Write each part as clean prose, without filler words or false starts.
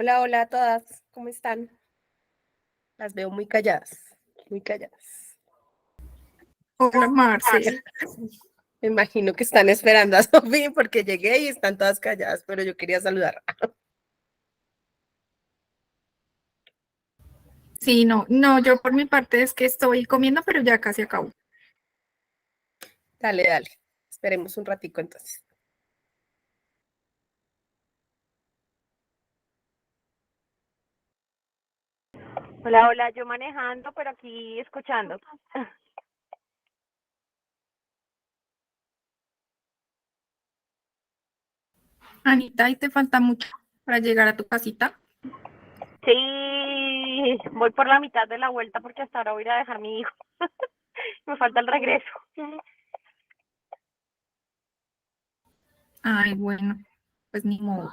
Hola, hola a todas, ¿cómo están? Las veo muy calladas, muy calladas. Hola, Marce. Me imagino que están esperando a Sofía porque llegué y están todas calladas, pero yo quería saludar. Sí, no, yo por mi parte es que estoy comiendo, pero ya casi acabo. Dale, dale. Esperemos un ratico entonces. Hola, hola, yo manejando, pero aquí escuchando. Anita, ¿y te falta mucho para llegar a tu casita? Sí, voy por la mitad de la vuelta porque hasta ahora voy a ir a dejar a mi hijo. Me falta el regreso. Ay, bueno, pues ni modo.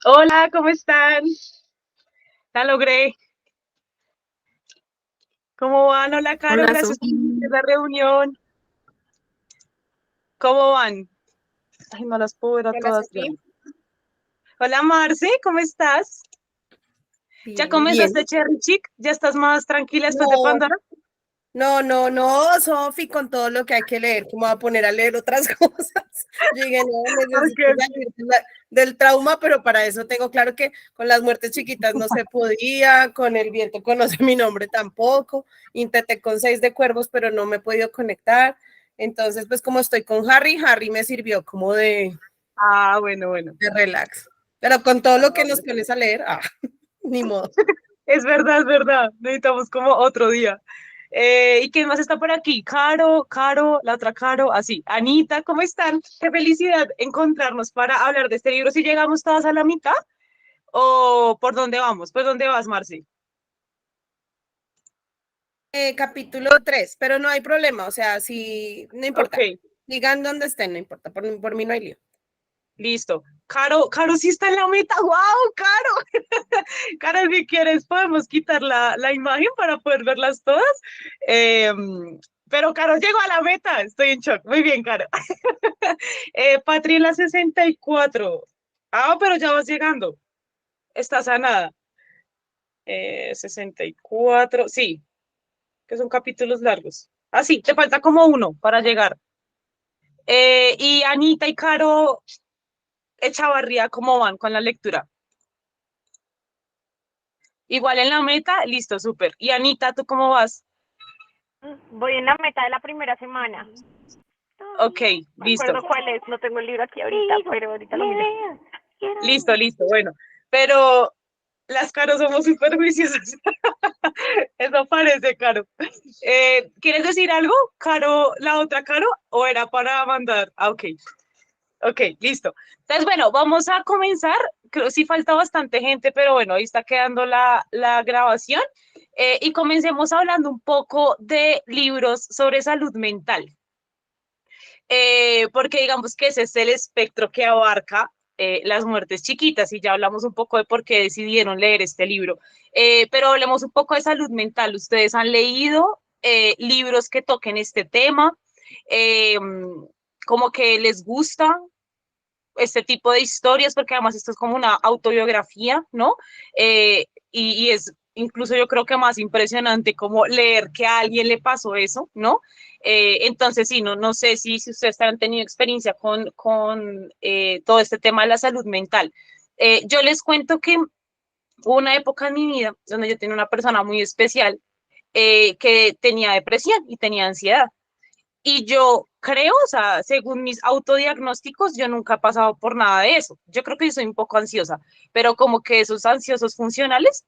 Hola, ¿cómo están? La logré. ¿Cómo van? Hola, Caro, Hola, gracias Sofía. por la reunión. ¿Cómo van? Ay, no las puedo ver a Hola, todas. Sofía. Hola, Marce, ¿cómo estás? ¿Ya Bien, bien. comenzaste Cherry Chic? ¿Ya estás más tranquila después de No, Pandora? no, Sofi, con todo lo que hay que leer, ¿cómo va a poner a leer otras cosas? Yo dije, no, necesito Porque salir del trauma, pero para eso tengo claro que con las muertes chiquitas no se podía, con el viento conoce mi nombre tampoco, intenté con 6 de cuervos, pero no me he podido conectar. Entonces, pues como estoy con Harry me sirvió como Ah, bueno, bueno. de relax. Pero con todo lo que nos bueno. pones a leer, ni modo. Es verdad, es verdad. Necesitamos como otro día. ¿Y quién más está por aquí? Caro, la otra Caro, así. Anita, ¿cómo están? Qué felicidad encontrarnos para hablar de este libro. ¿Si llegamos todas a la mitad? ¿O por dónde vamos? ¿Por dónde vas, Marci? Capítulo 3, pero no hay problema, o sea, si no importa. Ok, Digan dónde estén, no importa, por mí no hay lío. listo. Caro sí está en la meta. ¡Wow, Caro! Caro, si quieres, podemos quitar la imagen para poder verlas todas. Eh, pero Caro llegó a la meta. Estoy en shock. Muy bien, Caro. Patri en la 64. Ah, pero ya vas llegando. Estás a nada. 64. Sí, que son capítulos largos. Ah, sí, te falta como uno para llegar. Y Anita y Caro Echavarría, ¿cómo van con la lectura? Igual en la meta, listo, súper. Y Anita, ¿tú cómo vas? Voy en la meta de la primera semana. Ok, No me listo. acuerdo cuál es, no tengo el libro aquí ahorita, pero ahorita lo miro. Listo, bueno. Pero las Caros somos súper juiciosas. Eso parece, Caro. ¿Quieres decir algo, Caro, la otra Caro? ¿O era para mandar? Ah, ok. Ok, listo. Entonces, bueno, vamos a comenzar. Creo que sí falta bastante gente, pero bueno, ahí está quedando la grabación. Y comencemos hablando un poco de libros sobre salud mental. Porque digamos que ese es el espectro que abarca las muertes chiquitas y ya hablamos un poco de por qué decidieron leer este libro. Pero hablemos un poco de salud mental. ¿Ustedes han leído libros que toquen este tema? Eh, Como que les gusta este tipo de historias, porque además esto es como una autobiografía, ¿no? Y es incluso yo creo que más impresionante como leer que a alguien le pasó eso, ¿no? Entonces, sí, no sé si ustedes han tenido experiencia con todo este tema de la salud mental. Yo les cuento que hubo una época en mi vida donde yo tenía una persona muy especial que tenía depresión y tenía ansiedad. Y yo creo, o sea, según mis autodiagnósticos, yo nunca he pasado por nada de eso. Yo creo que yo soy un poco ansiosa, pero como que esos ansiosos funcionales,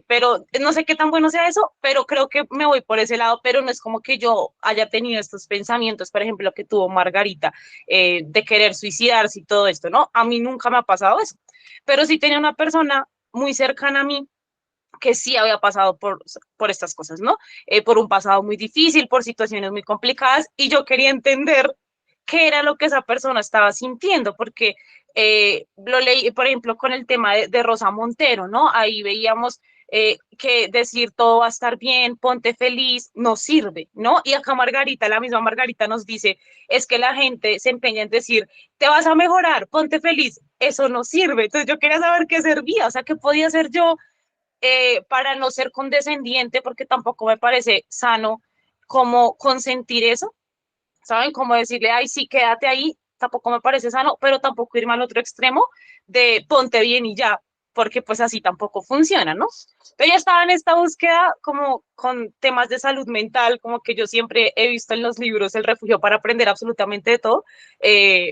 pero no sé qué tan bueno sea eso, pero creo que me voy por ese lado, pero no es como que yo haya tenido estos pensamientos, por ejemplo, que tuvo Margarita, de querer suicidarse y todo esto, ¿no? A mí nunca me ha pasado eso, pero sí tenía una persona muy cercana a mí que sí había pasado por estas cosas, ¿no? Por un pasado muy difícil, por situaciones muy complicadas, y yo quería entender qué era lo que esa persona estaba sintiendo, porque lo leí, por ejemplo, con el tema de Rosa Montero, ¿no? Ahí veíamos que decir todo va a estar bien, ponte feliz, no sirve, ¿no? Y acá Margarita, la misma Margarita nos dice, es que la gente se empeña en decir, te vas a mejorar, ponte feliz, eso no sirve. Entonces yo quería saber qué servía, o sea, qué podía hacer yo para no ser condescendiente, porque tampoco me parece sano como consentir eso, ¿saben? Como decirle, ay, sí, quédate ahí, tampoco me parece sano, pero tampoco irme al otro extremo de ponte bien y ya, porque pues así tampoco funciona, ¿no? Pero ya estaba en esta búsqueda como con temas de salud mental, como que yo siempre he visto en los libros el refugio para aprender absolutamente de todo,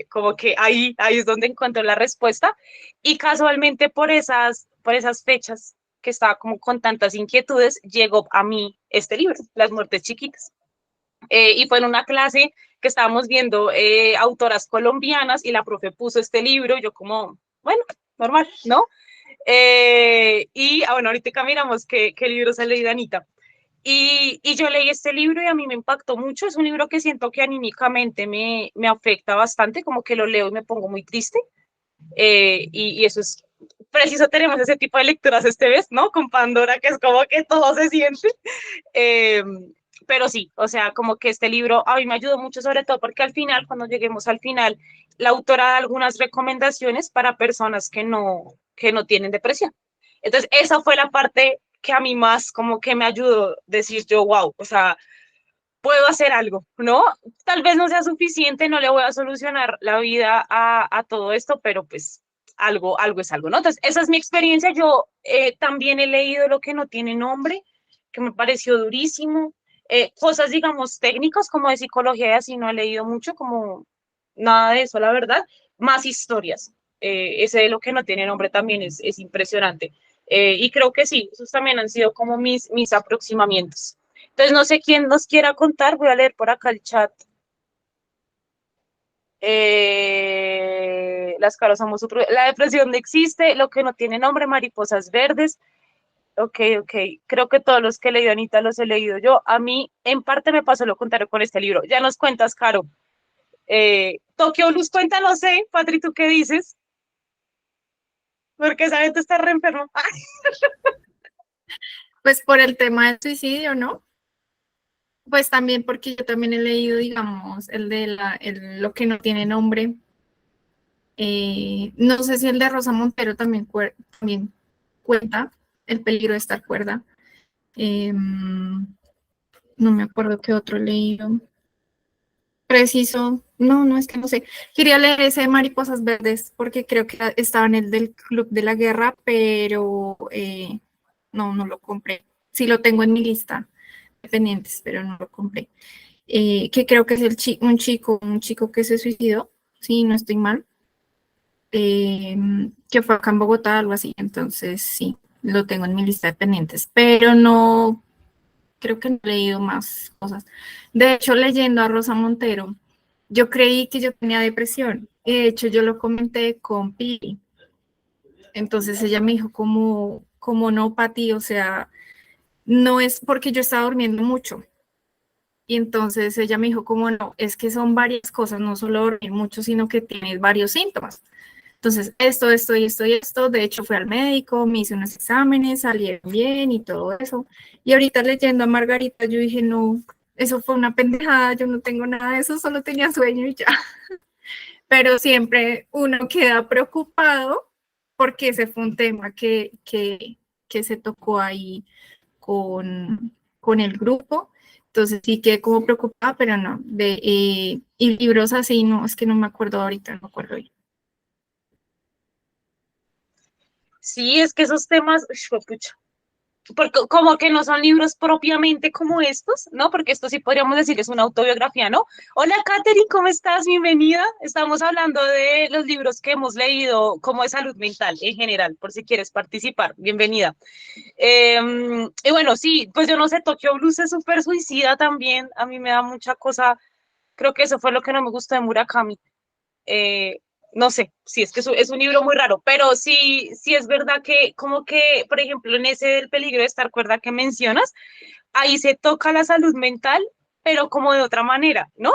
como que ahí es donde encuentro la respuesta y casualmente por esas fechas que estaba como con tantas inquietudes, llegó a mí este libro, Las muertes chiquitas. Y fue en una clase que estábamos viendo autoras colombianas y la profe puso este libro, yo como, bueno, normal, ¿no? Bueno, ahorita miramos qué libro se leí de Anita. Y yo leí este libro y a mí me impactó mucho. Es un libro que siento que anímicamente me afecta bastante, como que lo leo y me pongo muy triste. Y eso es preciso, tenemos ese tipo de lecturas este vez, ¿no? Con Pandora, que es como que todo se siente. Eh, pero sí, o sea, como que este libro a mí me ayudó mucho, sobre todo porque al final, cuando lleguemos al final, la autora da algunas recomendaciones para personas que no tienen depresión. Entonces, esa fue la parte que a mí más como que me ayudó a decir yo, wow, o sea, puedo hacer algo, ¿no? Tal vez no sea suficiente, no le voy a solucionar la vida a todo esto, pero pues algo es algo, ¿no? Entonces, esa es mi experiencia. Yo también he leído Lo que no tiene nombre, que me pareció durísimo. Cosas, digamos, técnicas como de psicología y así no he leído mucho, como nada de eso, la verdad. Más historias. Ese de lo que no tiene nombre también es impresionante. Y creo que sí, esos también han sido como mis aproximamientos. Entonces, no sé quién nos quiera contar, voy a leer por acá el chat. Las caras somos otro. La depresión no existe, lo que no tiene nombre, mariposas verdes. Ok, ok. Creo que todos los que he leído, Anita, los he leído yo. A mí, en parte, me pasó lo contrario con este libro. Ya nos cuentas, Caro. Tokio Blues cuenta, no sé. Patri, ¿tú qué dices? Porque esa gente está re enferma. Pues por el tema del suicidio, ¿no? Pues también porque yo también he leído, digamos, lo que no tiene nombre. No sé si el de Rosa Montero también cuenta el peligro de estar cuerda. No me acuerdo qué otro he leído. Preciso, no, es que no sé. Quería leer ese de Mariposas Verdes porque creo que estaba en el del Club de la Guerra, pero no lo compré. Sí lo tengo en mi lista de pendientes, pero no lo compré. Que creo que es un chico que se suicidó, sí, no estoy mal, que fue acá en Bogotá, algo así. Entonces sí, lo tengo en mi lista de pendientes, pero no, creo que no he leído más cosas. De hecho, leyendo a Rosa Montero, yo creí que yo tenía depresión. De hecho, yo lo comenté con Pili. Entonces ella me dijo como no, Pati, o sea, no es porque yo estaba durmiendo mucho. Y entonces ella me dijo como no, es que son varias cosas, no solo dormir mucho, sino que tienes varios síntomas. Entonces, esto y esto y esto, de hecho fui al médico, me hice unos exámenes, salieron bien y todo eso. Y ahorita leyendo a Margarita, yo dije, no, eso fue una pendejada, yo no tengo nada de eso, solo tenía sueño y ya. Pero siempre uno queda preocupado porque ese fue un tema que se tocó ahí con el grupo. Entonces sí quedé como preocupada, pero no. Y libros así, no, es que no me acuerdo ahorita, no me acuerdo bien. Sí, es que esos temas, uy, pucha, porque como que no son libros propiamente como estos, ¿no? Porque esto sí podríamos decir es una autobiografía, ¿no? Hola, Katherine, ¿cómo estás? Bienvenida. Estamos hablando de los libros que hemos leído como de salud mental en general, por si quieres participar. Bienvenida. Y bueno, sí, pues yo no sé, Tokyo Blues es súper suicida también. A mí me da mucha cosa. Creo que eso fue lo que no me gustó de Murakami. eh, no sé, sí, es que es un libro muy raro, pero sí es verdad que como que, por ejemplo, en ese del peligro de estar cuerda que mencionas, ahí se toca la salud mental, pero como de otra manera, ¿no?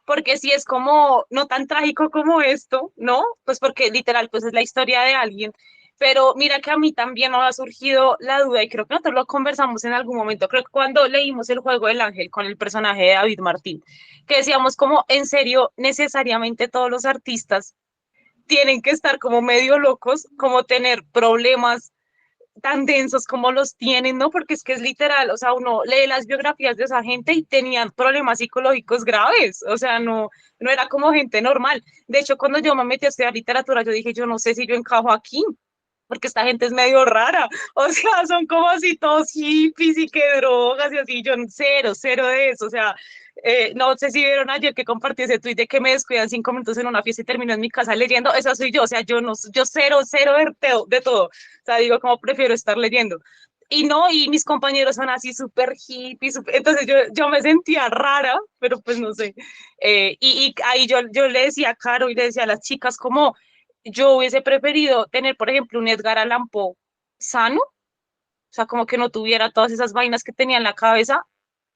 Porque si es como no tan trágico como esto, ¿no? Pues porque literal, pues es la historia de alguien. Pero mira que a mí también me ha surgido la duda y creo que nosotros lo conversamos en algún momento, creo que cuando leímos El juego del ángel con el personaje de David Martín, que decíamos como en serio, necesariamente todos los artistas tienen que estar como medio locos, como tener problemas tan densos como los tienen, ¿no? Porque es que es literal, o sea, uno lee las biografías de esa gente y tenían problemas psicológicos graves, o sea, no era como gente normal. De hecho, cuando yo me metí a estudiar literatura, yo dije, yo no sé si yo encajo aquí, porque esta gente es medio rara, o sea, son como así todos hippies y que drogas y así, yo cero de eso, o sea, no sé si vieron ayer que compartí ese tweet de que me descuidan 5 minutos en una fiesta y termino en mi casa leyendo, esa soy yo, o sea, yo cero de todo, o sea, digo, como prefiero estar leyendo. Y no, y mis compañeros son así súper hippies, entonces yo me sentía rara, pero pues no sé. Y ahí yo le decía a Caro y le decía a las chicas como, yo hubiese preferido tener, por ejemplo, un Edgar Allan Poe sano, o sea, como que no tuviera todas esas vainas que tenía en la cabeza,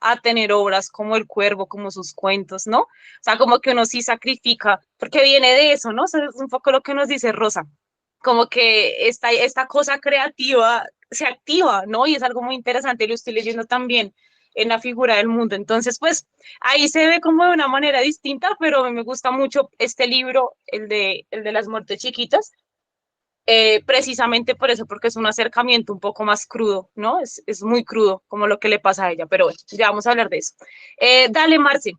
a tener obras como El Cuervo, como sus cuentos, ¿no? O sea, como que uno sí sacrifica, porque viene de eso, ¿no? O sea, es un poco lo que nos dice Rosa, como que esta cosa creativa se activa, ¿no? Y es algo muy interesante, lo estoy leyendo también en la figura del mundo. Entonces, pues ahí se ve como de una manera distinta, pero a mí me gusta mucho este libro, el de las muertes chiquitas, precisamente por eso, porque es un acercamiento un poco más crudo, ¿no? Es muy crudo como lo que le pasa a ella, pero bueno, ya vamos a hablar de eso. Dale, Marce.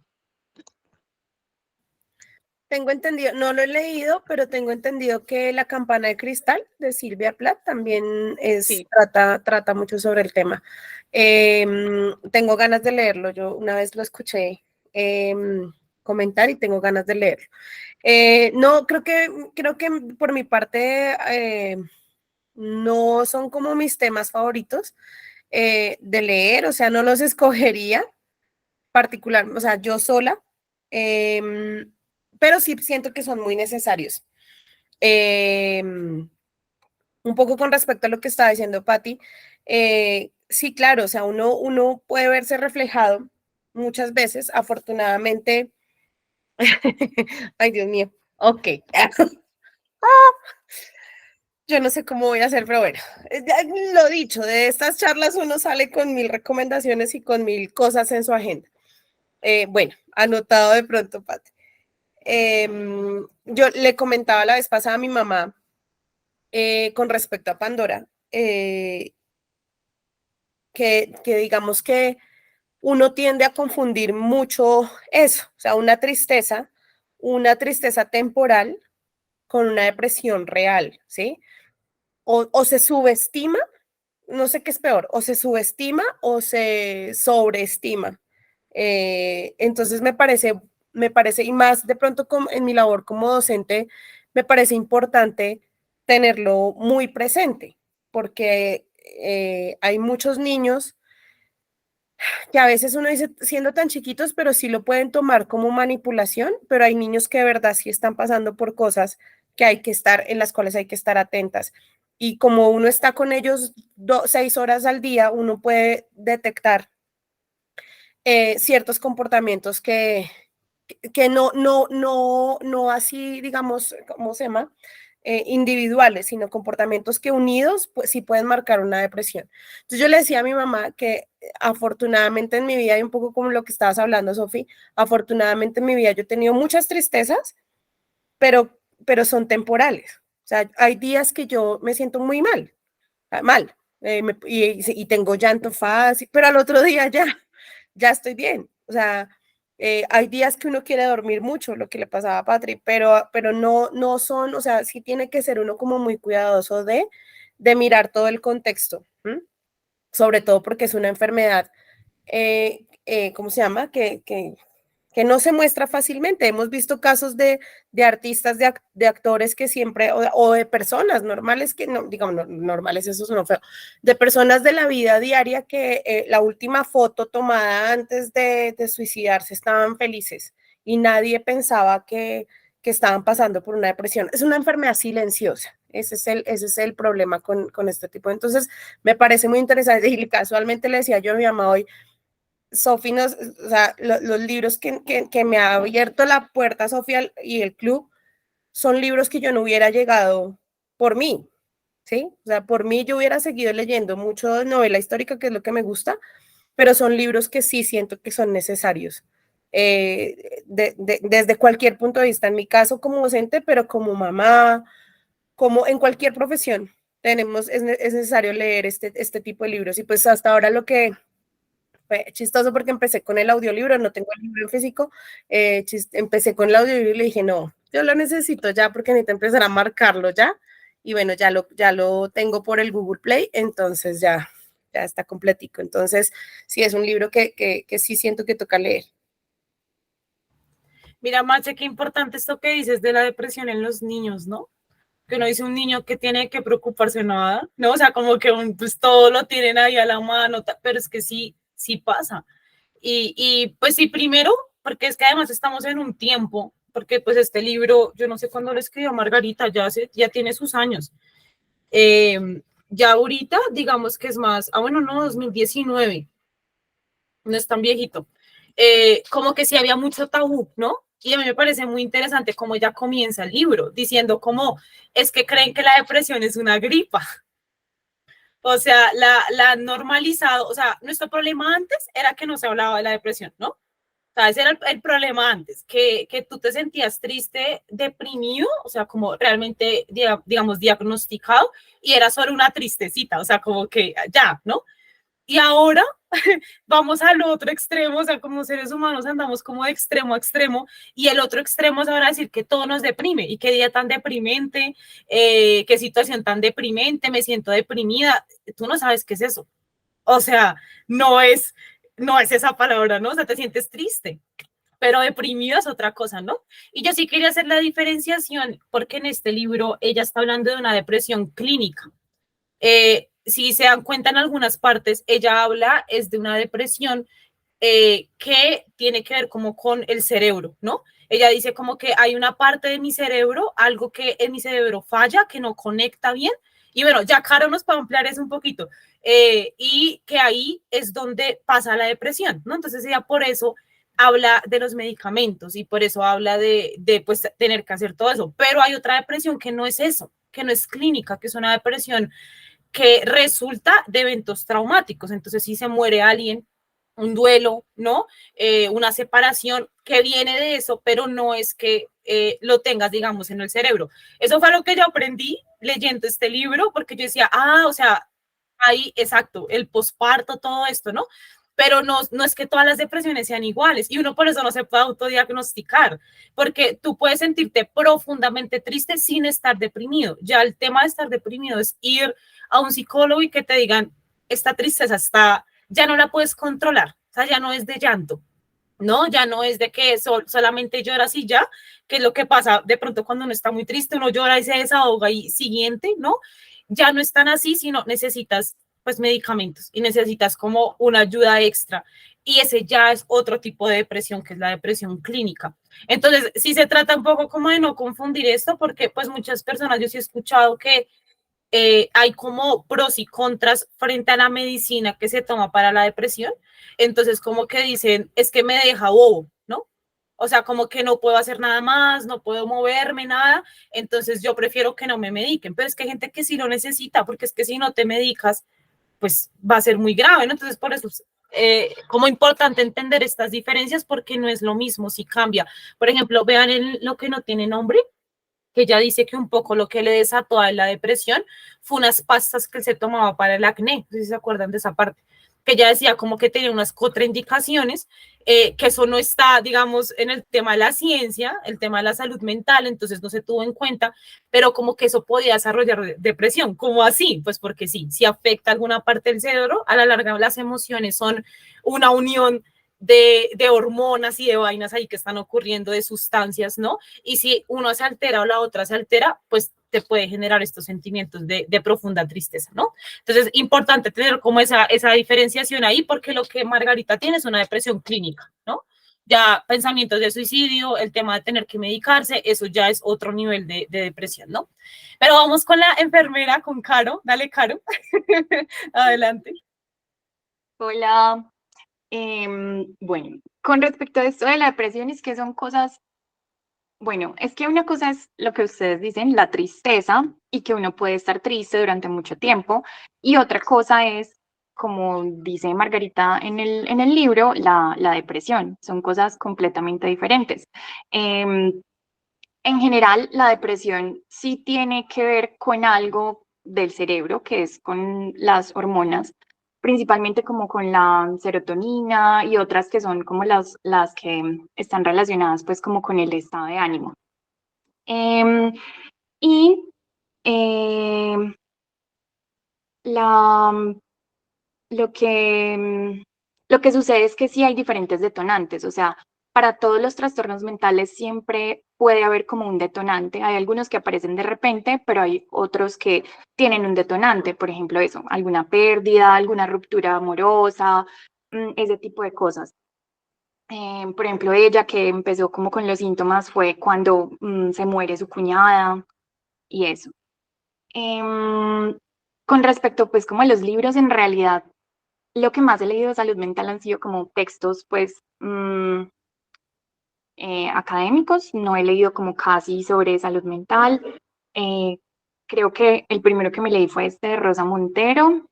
Tengo entendido, no lo he leído, pero tengo entendido que La campana de cristal de Silvia Plath también Sí. trata mucho sobre el tema. Tengo ganas de leerlo, yo una vez lo escuché comentar y tengo ganas de leerlo. No, creo que por mi parte no son como mis temas favoritos de leer, o sea, no los escogería particular, o sea, yo sola, pero sí siento que son muy necesarios. Un poco con respecto a lo que estaba diciendo Patti, sí, claro, o sea, uno puede verse reflejado muchas veces, afortunadamente. Ay, Dios mío, ok. Yo no sé cómo voy a hacer, pero bueno, ya lo dicho, de estas charlas uno sale con 1000 recomendaciones y con 1000 cosas en su agenda. Bueno, anotado de pronto, Pati. Yo le comentaba la vez pasada a mi mamá con respecto a Pandora, que digamos que uno tiende a confundir mucho eso, o sea, una tristeza temporal con una depresión real, ¿sí? O se subestima, no sé qué es peor, o se subestima o se sobreestima. Entonces me parece, y más de pronto en mi labor como docente, me parece importante tenerlo muy presente, porque hay muchos niños que a veces uno dice siendo tan chiquitos, pero sí lo pueden tomar como manipulación, pero hay niños que de verdad sí están pasando por cosas en las cuales hay que estar atentas. Y como uno está con ellos 6 horas al día, uno puede detectar ciertos comportamientos que no así, digamos, ¿cómo se llama? Individuales, sino comportamientos que unidos pues sí pueden marcar una depresión. Entonces yo le decía a mi mamá que afortunadamente en mi vida, y un poco como lo que estabas hablando, Sofi, afortunadamente en mi vida yo he tenido muchas tristezas, pero son temporales. O sea, hay días que yo me siento muy mal, y tengo llanto fácil, pero al otro día ya estoy bien. O sea, hay días que uno quiere dormir mucho, lo que le pasaba a Patri, pero no son, o sea, sí tiene que ser uno como muy cuidadoso de mirar todo el contexto, ¿m? Sobre todo porque es una enfermedad, ¿cómo se llama? Que no se muestra fácilmente. Hemos visto casos de artistas, de actores que siempre, o de personas normales que no, digamos, normales, eso no feo, de personas de la vida diaria que la última foto tomada antes de suicidarse estaban felices y nadie pensaba que estaban pasando por una depresión. Es una enfermedad silenciosa. Ese es el problema con este tipo. Entonces, me parece muy interesante y casualmente le decía yo a mi mamá hoy, Sofi, o sea, los libros que me ha abierto la puerta, Sofía, y el club, son libros que yo no hubiera llegado por mí, ¿sí? O sea, por mí yo hubiera seguido leyendo mucho de novela histórica, que es lo que me gusta, pero son libros que sí siento que son necesarios, desde cualquier punto de vista, en mi caso como docente, pero como mamá, como en cualquier profesión, es necesario leer este tipo de libros. Y pues hasta ahora fue chistoso porque empecé con el audiolibro, no tengo el libro en físico, empecé con el audiolibro y le dije, no, yo lo necesito ya porque necesito empezar a marcarlo ya, y bueno, ya lo tengo por el Google Play, entonces ya está completico. Entonces, sí, es un libro que sí siento que toca leer. Mira, Mache, qué importante esto que dices de la depresión en los niños, ¿no? Que uno dice un niño que tiene que preocuparse nada, ¿no? O sea, como que pues todo lo tienen ahí a la mano, pero es que sí pasa. Y pues sí, primero, porque es que además estamos en un tiempo, porque pues este libro, yo no sé cuándo lo escribió Margarita, ya tiene sus años. Ya ahorita, digamos que es más, bueno, no, 2019, no es tan viejito. Como que sí había mucho tabú, ¿no? Y a mí me parece muy interesante cómo ya comienza el libro, diciendo cómo es que creen que la depresión es una gripa. O sea, la han normalizado. O sea, nuestro problema antes era que no se hablaba de la depresión, ¿no? O sea, ese era el problema antes, que tú te sentías triste, deprimido, o sea, como realmente, digamos, diagnosticado, y era solo una tristecita, o sea, como que ya, ¿no? Y ahora vamos al otro extremo, o sea, como seres humanos andamos como de extremo a extremo, y el otro extremo es ahora decir que todo nos deprime, y qué día tan deprimente, qué situación tan deprimente, me siento deprimida. Tú no sabes qué es eso. O sea, no es, no es esa palabra, ¿no? O sea, te sientes triste, pero deprimido es otra cosa, ¿no? Y yo sí quería hacer la diferenciación porque en este libro ella está hablando de una depresión clínica. Si se dan cuenta en algunas partes, ella habla es de una depresión que tiene que ver como con el cerebro, ¿no? Ella dice como que hay una parte de mi cerebro, algo que en mi cerebro falla, que no conecta bien. Y bueno, ya Caro nos puede ampliar eso un poquito. Y que ahí es donde pasa la depresión, ¿no? Entonces ella por eso habla de los medicamentos y por eso habla de pues tener que hacer todo eso. Pero hay otra depresión que no es eso, que no es clínica, que es una depresión que resulta de eventos traumáticos. Entonces, si se muere alguien, un duelo, ¿no? Una separación que viene de eso, pero no es que lo tengas, digamos, en el cerebro. Eso fue lo que yo aprendí leyendo este libro, porque yo decía, o sea, ahí, exacto, el posparto, todo esto, ¿no? Pero no es que todas las depresiones sean iguales y uno por eso no se puede autodiagnosticar, porque tú puedes sentirte profundamente triste sin estar deprimido. Ya el tema de estar deprimido es ir a un psicólogo y que te digan, esta tristeza está, ya no la puedes controlar, o sea, ya no es de llanto, ¿no? Ya no es de que solamente lloras y ya, que es lo que pasa de pronto cuando uno está muy triste, uno llora y se desahoga y siguiente, ¿no? Ya no es tan así, sino necesitas pues medicamentos y necesitas como una ayuda extra. Y ese ya es otro tipo de depresión, que es la depresión clínica. Entonces, sí se trata un poco como de no confundir esto, porque pues muchas personas, yo sí he escuchado que hay como pros y contras frente a la medicina que se toma para la depresión. Entonces, como que dicen, es que me deja bobo, ¿no? O sea, como que no puedo hacer nada más, no puedo moverme, nada. Entonces, yo prefiero que no me mediquen. Pero es que hay gente que sí lo necesita, porque es que si no te medicas, pues va a ser muy grave, ¿no? Entonces, por eso como importante entender estas diferencias, porque no es lo mismo si cambia. Por ejemplo, vean lo que no tiene nombre, que ella dice que un poco lo que le desató a la depresión fue unas pastas que se tomaba para el acné, no sé si se acuerdan de esa parte, que ella decía como que tenía unas contraindicaciones, que eso no está, digamos, en el tema de la ciencia, el tema de la salud mental, entonces no se tuvo en cuenta, pero como que eso podía desarrollar depresión. ¿Cómo así? Pues porque sí, si afecta alguna parte del cerebro, a la larga las emociones son una unión de hormonas y de vainas ahí que están ocurriendo, de sustancias, ¿no? Y si uno se altera o la otra se altera, pues te puede generar estos sentimientos de profunda tristeza, ¿no? Entonces, importante tener como esa diferenciación ahí, porque lo que Margarita tiene es una depresión clínica, ¿no? Ya pensamientos de suicidio, el tema de tener que medicarse, eso ya es otro nivel de depresión, ¿no? Pero vamos con la enfermera, con Caro. Dale, Caro. Adelante. Hola. Bueno, con respecto a esto de la depresión, es que son cosas, bueno, es que una cosa es lo que ustedes dicen, la tristeza, y que uno puede estar triste durante mucho tiempo, y otra cosa es, como dice Margarita en el libro, la depresión. Son cosas completamente diferentes. En general, la depresión sí tiene que ver con algo del cerebro, que es con las hormonas, principalmente como con la serotonina y otras que son como las que están relacionadas pues como con el estado de ánimo. Em, y em, la, lo que, lo que sucede es que sí hay diferentes detonantes, o sea, para todos los trastornos mentales siempre puede haber como un detonante. Hay algunos que aparecen de repente, pero hay otros que tienen un detonante, por ejemplo, eso, alguna pérdida, alguna ruptura amorosa, ese tipo de cosas. Por ejemplo, ella que empezó como con los síntomas fue cuando se muere su cuñada y eso. Con respecto pues como a los libros, en realidad lo que más he leído de salud mental han sido como textos, pues, académicos. No he leído como casi sobre salud mental. Creo que el primero que me leí fue este de Rosa Montero,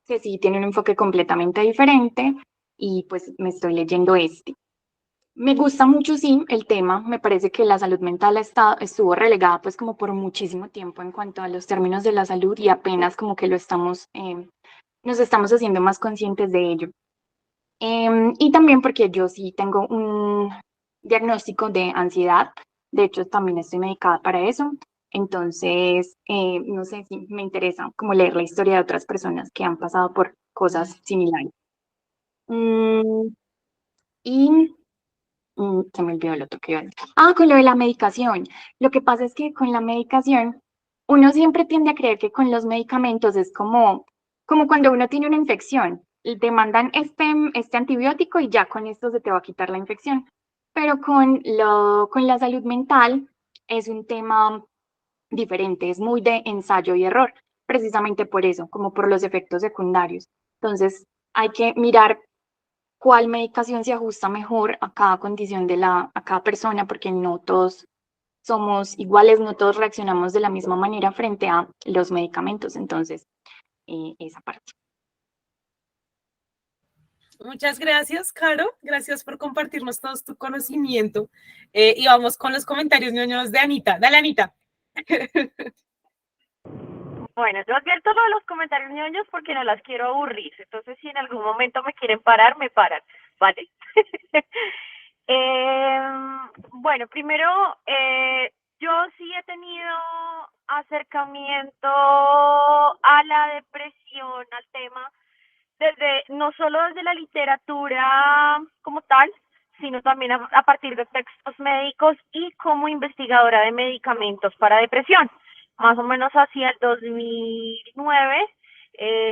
que sí tiene un enfoque completamente diferente, y pues me estoy leyendo este. Me gusta mucho, sí, el tema. Me parece que la salud mental estuvo relegada pues como por muchísimo tiempo en cuanto a los términos de la salud, y apenas como que lo estamos nos estamos haciendo más conscientes de ello. Y también porque yo sí tengo un diagnóstico de ansiedad, de hecho también estoy medicada para eso, entonces no sé si me interesa como leer la historia de otras personas que han pasado por cosas similares. Mm, y se me olvidó lo otro que iba a decir. Ah, con lo de la medicación. Lo que pasa es que con la medicación, uno siempre tiende a creer que con los medicamentos es como cuando uno tiene una infección y te mandan este antibiótico y ya con esto se te va a quitar la infección. Pero con la salud mental es un tema diferente, es muy de ensayo y error, precisamente por eso, como por los efectos secundarios. Entonces, hay que mirar cuál medicación se ajusta mejor a cada condición a cada persona, porque no todos somos iguales, no todos reaccionamos de la misma manera frente a los medicamentos. Entonces, esa parte. Muchas gracias, Caro. Gracias por compartirnos todo tu conocimiento. Y vamos con los comentarios ñoños de Anita. Dale, Anita. Bueno, yo advierto lo de los comentarios ñoños porque no las quiero aburrir. Entonces, si en algún momento me quieren parar, me paran, ¿vale? Bueno, primero, yo sí he tenido acercamiento a la depresión, al tema, no solo desde la literatura como tal, sino también a partir de textos médicos y como investigadora de medicamentos para depresión. Más o menos hacia el 2009,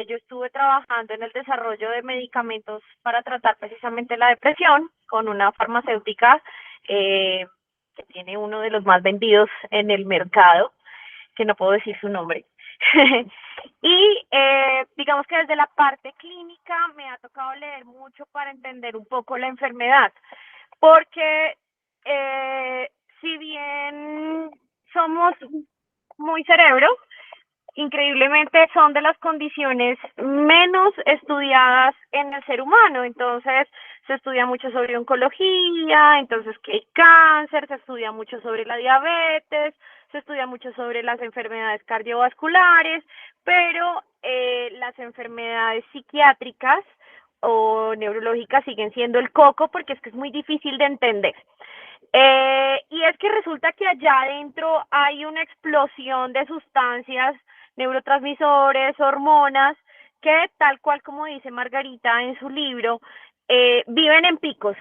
yo estuve trabajando en el desarrollo de medicamentos para tratar precisamente la depresión con una farmacéutica que tiene uno de los más vendidos en el mercado, que no puedo decir su nombre. Y digamos que desde la parte clínica me ha tocado leer mucho para entender un poco la enfermedad, porque si bien somos muy cerebro, increíblemente son de las condiciones menos estudiadas en el ser humano. Entonces se estudia mucho sobre oncología, entonces que hay cáncer, se estudia mucho sobre la diabetes, se estudia mucho sobre las enfermedades cardiovasculares, pero las enfermedades psiquiátricas o neurológicas siguen siendo el coco porque es que es muy difícil de entender. Y es que resulta que allá adentro hay una explosión de sustancias, neurotransmisores, hormonas, que tal cual como dice Margarita en su libro, viven en picos.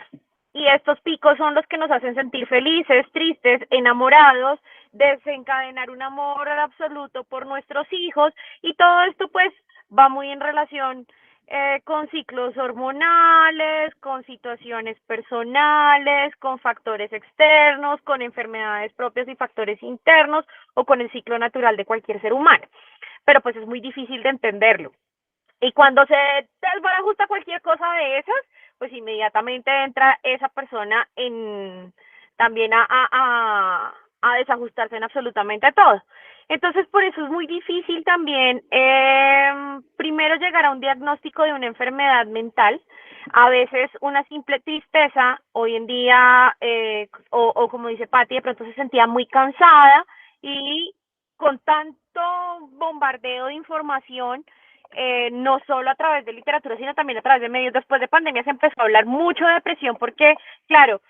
Y estos picos son los que nos hacen sentir felices, tristes, enamorados, desencadenar un amor absoluto por nuestros hijos, y todo esto pues va muy en relación con ciclos hormonales, con situaciones personales, con factores externos, con enfermedades propias y factores internos, o con el ciclo natural de cualquier ser humano. Pero pues es muy difícil de entenderlo. Y cuando se desbarajusta cualquier cosa de esas, pues inmediatamente entra esa persona también a desajustarse en absolutamente todo. Entonces, por eso es muy difícil también primero llegar a un diagnóstico de una enfermedad mental. A veces una simple tristeza, hoy en día, o como dice Patti, de pronto se sentía muy cansada, y con tanto bombardeo de información, no solo a través de literatura, sino también a través de medios, después de pandemia se empezó a hablar mucho de depresión porque, claro,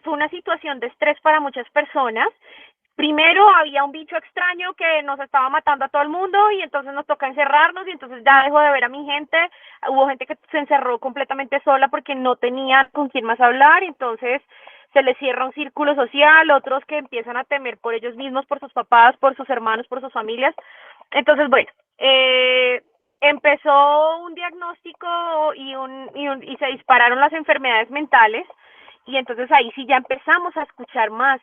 fue una situación de estrés para muchas personas. Primero había un bicho extraño que nos estaba matando a todo el mundo, y entonces nos toca encerrarnos, y entonces ya dejo de ver a mi gente. Hubo gente que se encerró completamente sola porque no tenía con quién más hablar, y entonces se les cierra un círculo social, otros que empiezan a temer por ellos mismos, por sus papás, por sus hermanos, por sus familias. Entonces, bueno, empezó un diagnóstico y se dispararon las enfermedades mentales, y entonces ahí sí ya empezamos a escuchar más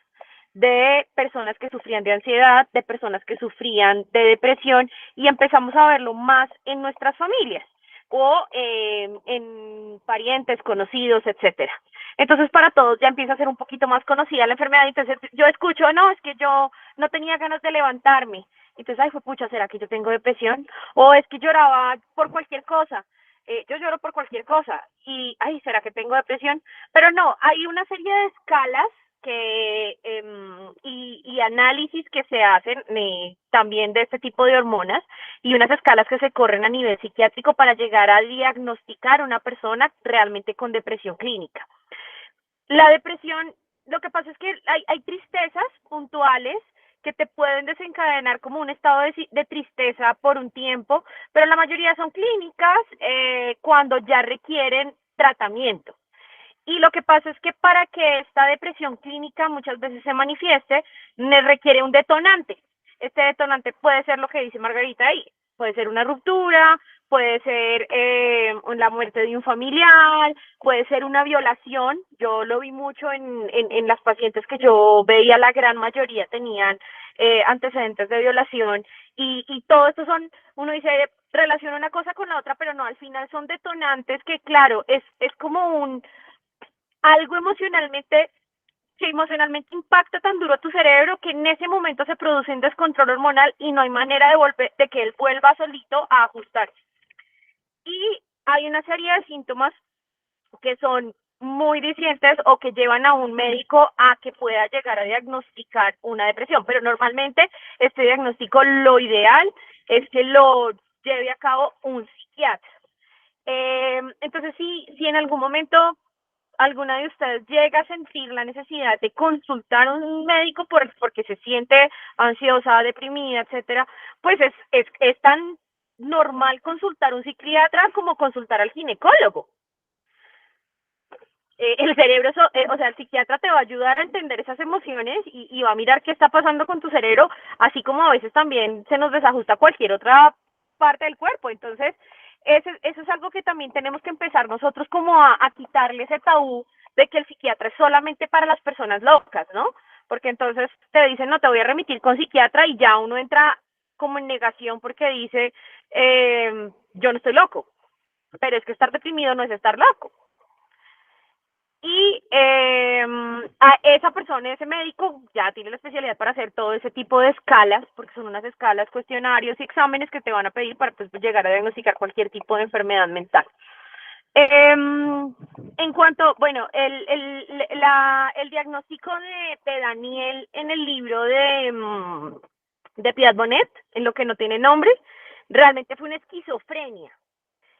de personas que sufrían de ansiedad, de personas que sufrían de depresión, y empezamos a verlo más en nuestras familias o en parientes, conocidos, etcétera. Entonces para todos ya empieza a ser un poquito más conocida la enfermedad. Entonces yo escucho, no, es que yo no tenía ganas de levantarme. Entonces, ay, fue pucha, ¿será que yo tengo depresión? O es que lloraba por cualquier cosa. Yo lloro por cualquier cosa. Y, ay, ¿será que tengo depresión? Pero no, hay una serie de escalas y análisis que se hacen también de este tipo de hormonas y unas escalas que se corren a nivel psiquiátrico para llegar a diagnosticar a una persona realmente con depresión clínica. La depresión, lo que pasa es que hay tristezas puntuales que te pueden desencadenar como un estado de tristeza por un tiempo, pero la mayoría son clínicas cuando ya requieren tratamiento. Y lo que pasa es que para que esta depresión clínica muchas veces se manifieste, requiere un detonante. Este detonante puede ser lo que dice Margarita ahí, puede ser una ruptura, puede ser la muerte de un familiar, puede ser una violación. Yo lo vi mucho en las pacientes que yo veía, la gran mayoría tenían antecedentes de violación y todo esto uno dice, relaciona una cosa con la otra, pero no, al final son detonantes que, claro, es como algo que emocionalmente impacta tan duro a tu cerebro que en ese momento se produce un descontrol hormonal y no hay manera de que él vuelva solito a ajustarse. Y hay una serie de síntomas que son muy distintos o que llevan a un médico a que pueda llegar a diagnosticar una depresión, pero normalmente este diagnóstico, lo ideal es que lo lleve a cabo un psiquiatra. Entonces, si en algún momento alguna de ustedes llega a sentir la necesidad de consultar a un médico porque se siente ansiosa, deprimida, etcétera, pues es tan normal consultar a un psiquiatra como consultar al ginecólogo. El cerebro, o sea, el psiquiatra te va a ayudar a entender esas emociones y va a mirar qué está pasando con tu cerebro, así como a veces también se nos desajusta cualquier otra parte del cuerpo. Entonces, eso es algo que también tenemos que empezar nosotros como a quitarle ese tabú de que el psiquiatra es solamente para las personas locas, ¿no? Porque entonces te dicen, no, te voy a remitir con psiquiatra y ya uno entra como en negación porque dice, yo no estoy loco, pero es que estar deprimido no es estar loco. Y a esa persona, ese médico, ya tiene la especialidad para hacer todo ese tipo de escalas, porque son unas escalas, cuestionarios y exámenes que te van a pedir para pues, llegar a diagnosticar cualquier tipo de enfermedad mental. En cuanto, bueno, el diagnóstico de Daniel en el libro de Piedad Bonet, en lo que no tiene nombre, realmente fue una esquizofrenia.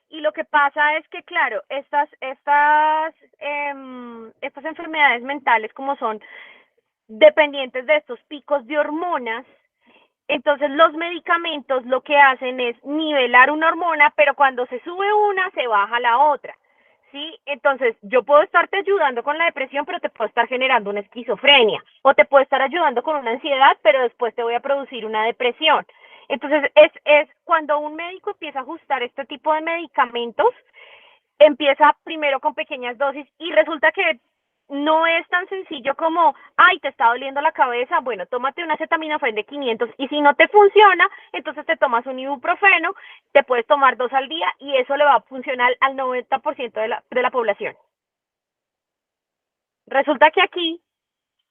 Y lo que pasa es que, claro, estas enfermedades mentales, como son dependientes de estos picos de hormonas, entonces los medicamentos lo que hacen es nivelar una hormona, pero cuando se sube una, se baja la otra, ¿sí? Entonces yo puedo estarte ayudando con la depresión, pero te puedo estar generando una esquizofrenia, o te puedo estar ayudando con una ansiedad, pero después te voy a producir una depresión. Entonces, es cuando un médico empieza a ajustar este tipo de medicamentos, empieza primero con pequeñas dosis y resulta que no es tan sencillo como, ay, te está doliendo la cabeza, bueno, tómate una acetaminofén de 500 y si no te funciona, entonces te tomas un ibuprofeno, te puedes tomar 2 al día y eso le va a funcionar al 90% de la población. Resulta que aquí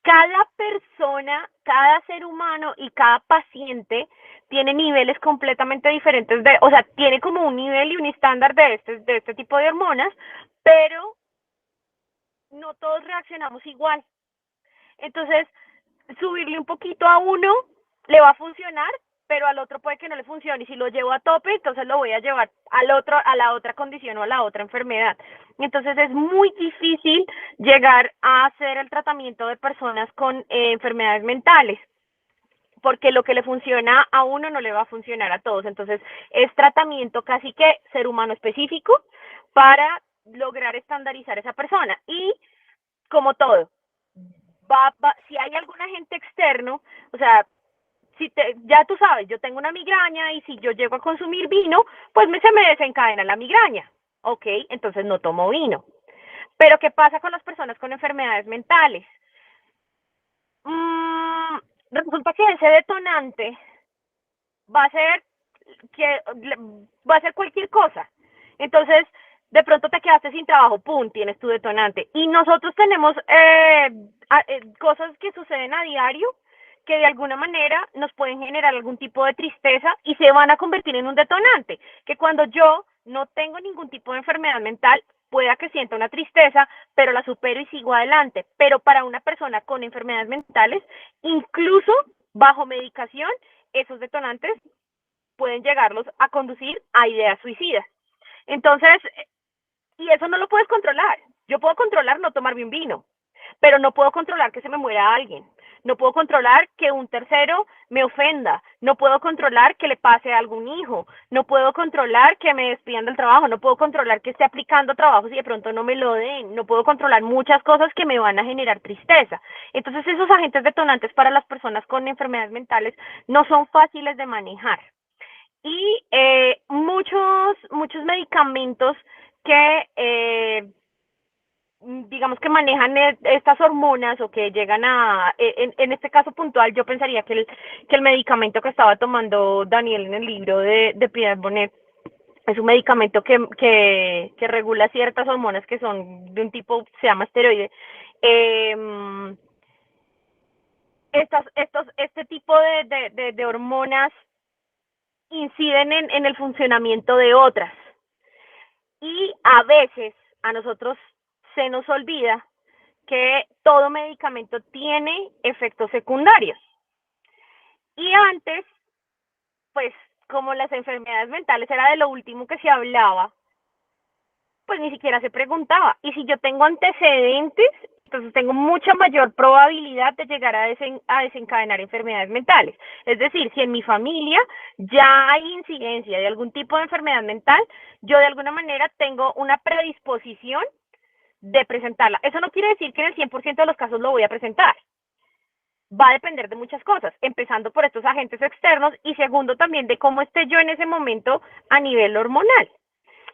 cada persona, cada ser humano y cada paciente tiene niveles completamente diferentes o sea, tiene como un nivel y un estándar de este tipo de hormonas, pero no todos reaccionamos igual. Entonces, subirle un poquito a uno le va a funcionar, pero al otro puede que no le funcione. Y si lo llevo a tope, entonces lo voy a llevar al otro, a la otra condición o a la otra enfermedad. Entonces es muy difícil llegar a hacer el tratamiento de personas con enfermedades mentales, porque lo que le funciona a uno no le va a funcionar a todos. Entonces es tratamiento casi que ser humano específico para lograr estandarizar esa persona. Y como todo, si hay algún agente externo, o sea, ya tú sabes, yo tengo una migraña y si yo llego a consumir vino, pues se me desencadena la migraña, ¿ok? Entonces no tomo vino. Pero ¿qué pasa con las personas con enfermedades mentales? Resulta que ese detonante va a ser cualquier cosa. Entonces, de pronto te quedaste sin trabajo, ¡pum!, tienes tu detonante. Y nosotros tenemos cosas que suceden a diario que de alguna manera nos pueden generar algún tipo de tristeza y se van a convertir en un detonante, que cuando yo no tengo ningún tipo de enfermedad mental, pueda que sienta una tristeza, pero la supero y sigo adelante. Pero para una persona con enfermedades mentales, incluso bajo medicación, esos detonantes pueden llegarlos a conducir a ideas suicidas. Entonces, y eso no lo puedes controlar. Yo puedo controlar no tomarme un vino, pero no puedo controlar que se me muera alguien. No puedo controlar que un tercero me ofenda. No puedo controlar que le pase a algún hijo. No puedo controlar que me despidan del trabajo. No puedo controlar que esté aplicando trabajos y de pronto no me lo den. No puedo controlar muchas cosas que me van a generar tristeza. Entonces, esos agentes detonantes para las personas con enfermedades mentales no son fáciles de manejar. Y muchos medicamentos que digamos que manejan estas hormonas o que llegan a, en este caso puntual, yo pensaría que el medicamento que estaba tomando Daniel en el libro de Piedad Bonet es un medicamento que regula ciertas hormonas que son de un tipo, se llama esteroide. Este tipo de hormonas inciden en el funcionamiento de otras. Y a veces a nosotros se nos olvida que todo medicamento tiene efectos secundarios. Y antes, pues como las enfermedades mentales era de lo último que se hablaba, pues ni siquiera se preguntaba. Y si yo tengo antecedentes, entonces tengo mucha mayor probabilidad de llegar a desencadenar enfermedades mentales. Es decir, si en mi familia ya hay incidencia de algún tipo de enfermedad mental, yo de alguna manera tengo una predisposición de presentarla. Eso no quiere decir que en el 100% de los casos lo voy a presentar. Va a depender de muchas cosas, empezando por estos agentes externos y segundo también de cómo esté yo en ese momento a nivel hormonal.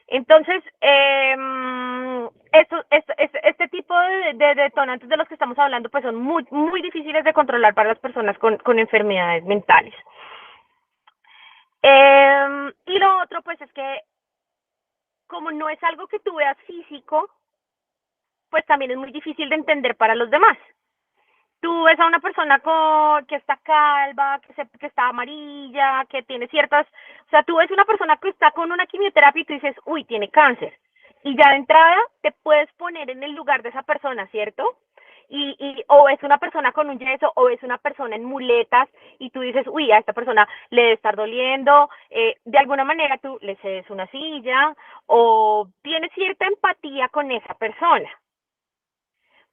Entonces, este tipo de detonantes de los que estamos hablando pues son muy, muy difíciles de controlar para las personas con enfermedades mentales. Y lo otro pues es que como no es algo que tú veas físico, pues también es muy difícil de entender para los demás. Tú ves a una persona que está calva, que está amarilla, que tiene ciertas... O sea, tú ves una persona que está con una quimioterapia y tú dices, uy, tiene cáncer. Y ya de entrada te puedes poner en el lugar de esa persona, ¿cierto? O es una persona con un yeso, o es una persona en muletas, y tú dices, uy, a esta persona le debe estar doliendo. De alguna manera tú le cedes una silla, o tienes cierta empatía con esa persona.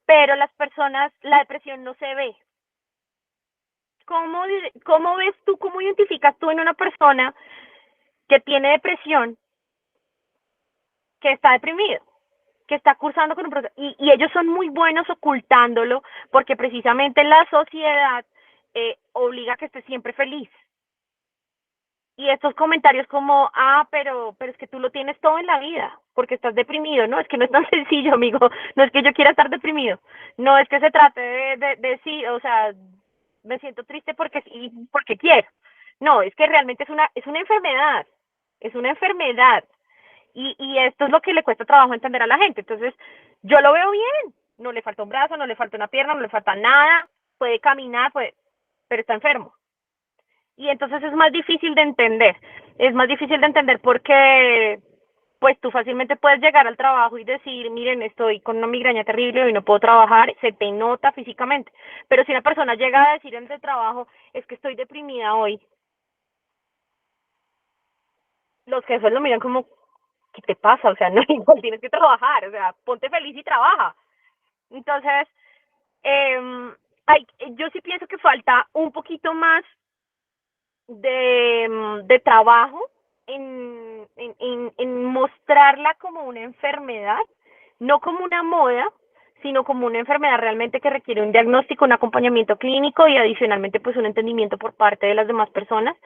Pero las personas, la depresión no se ve. ¿Cómo ves tú, cómo identificas tú en una persona que tiene depresión, que está deprimido, que está cursando con un proceso? Y ellos son muy buenos ocultándolo porque precisamente la sociedad obliga a que esté siempre feliz. Y estos comentarios como, pero es que tú lo tienes todo en la vida, porque estás deprimido. No, es que no es tan sencillo, amigo. No es que yo quiera estar deprimido. No es que se trate de sí, o sea, me siento triste porque sí, porque quiero. No, es que realmente es una enfermedad. Es una enfermedad. Y esto es lo que le cuesta trabajo entender a la gente. Entonces, yo lo veo bien. No le falta un brazo, no le falta una pierna, no le falta nada. Puede caminar, pero está enfermo. Y entonces es más difícil de entender. Es más difícil de entender porque pues tú fácilmente puedes llegar al trabajo y decir, miren, estoy con una migraña terrible y no puedo trabajar, se te nota físicamente. Pero si una persona llega a decir en el trabajo, es que estoy deprimida hoy, los jefes lo miran como, ¿qué te pasa? O sea, no, igual tienes que trabajar, o sea, ponte feliz y trabaja. Entonces, yo sí pienso que falta un poquito más de trabajo en mostrarla como una enfermedad, no como una moda, sino como una enfermedad realmente que requiere un diagnóstico, un acompañamiento clínico y adicionalmente pues un entendimiento por parte de las demás personas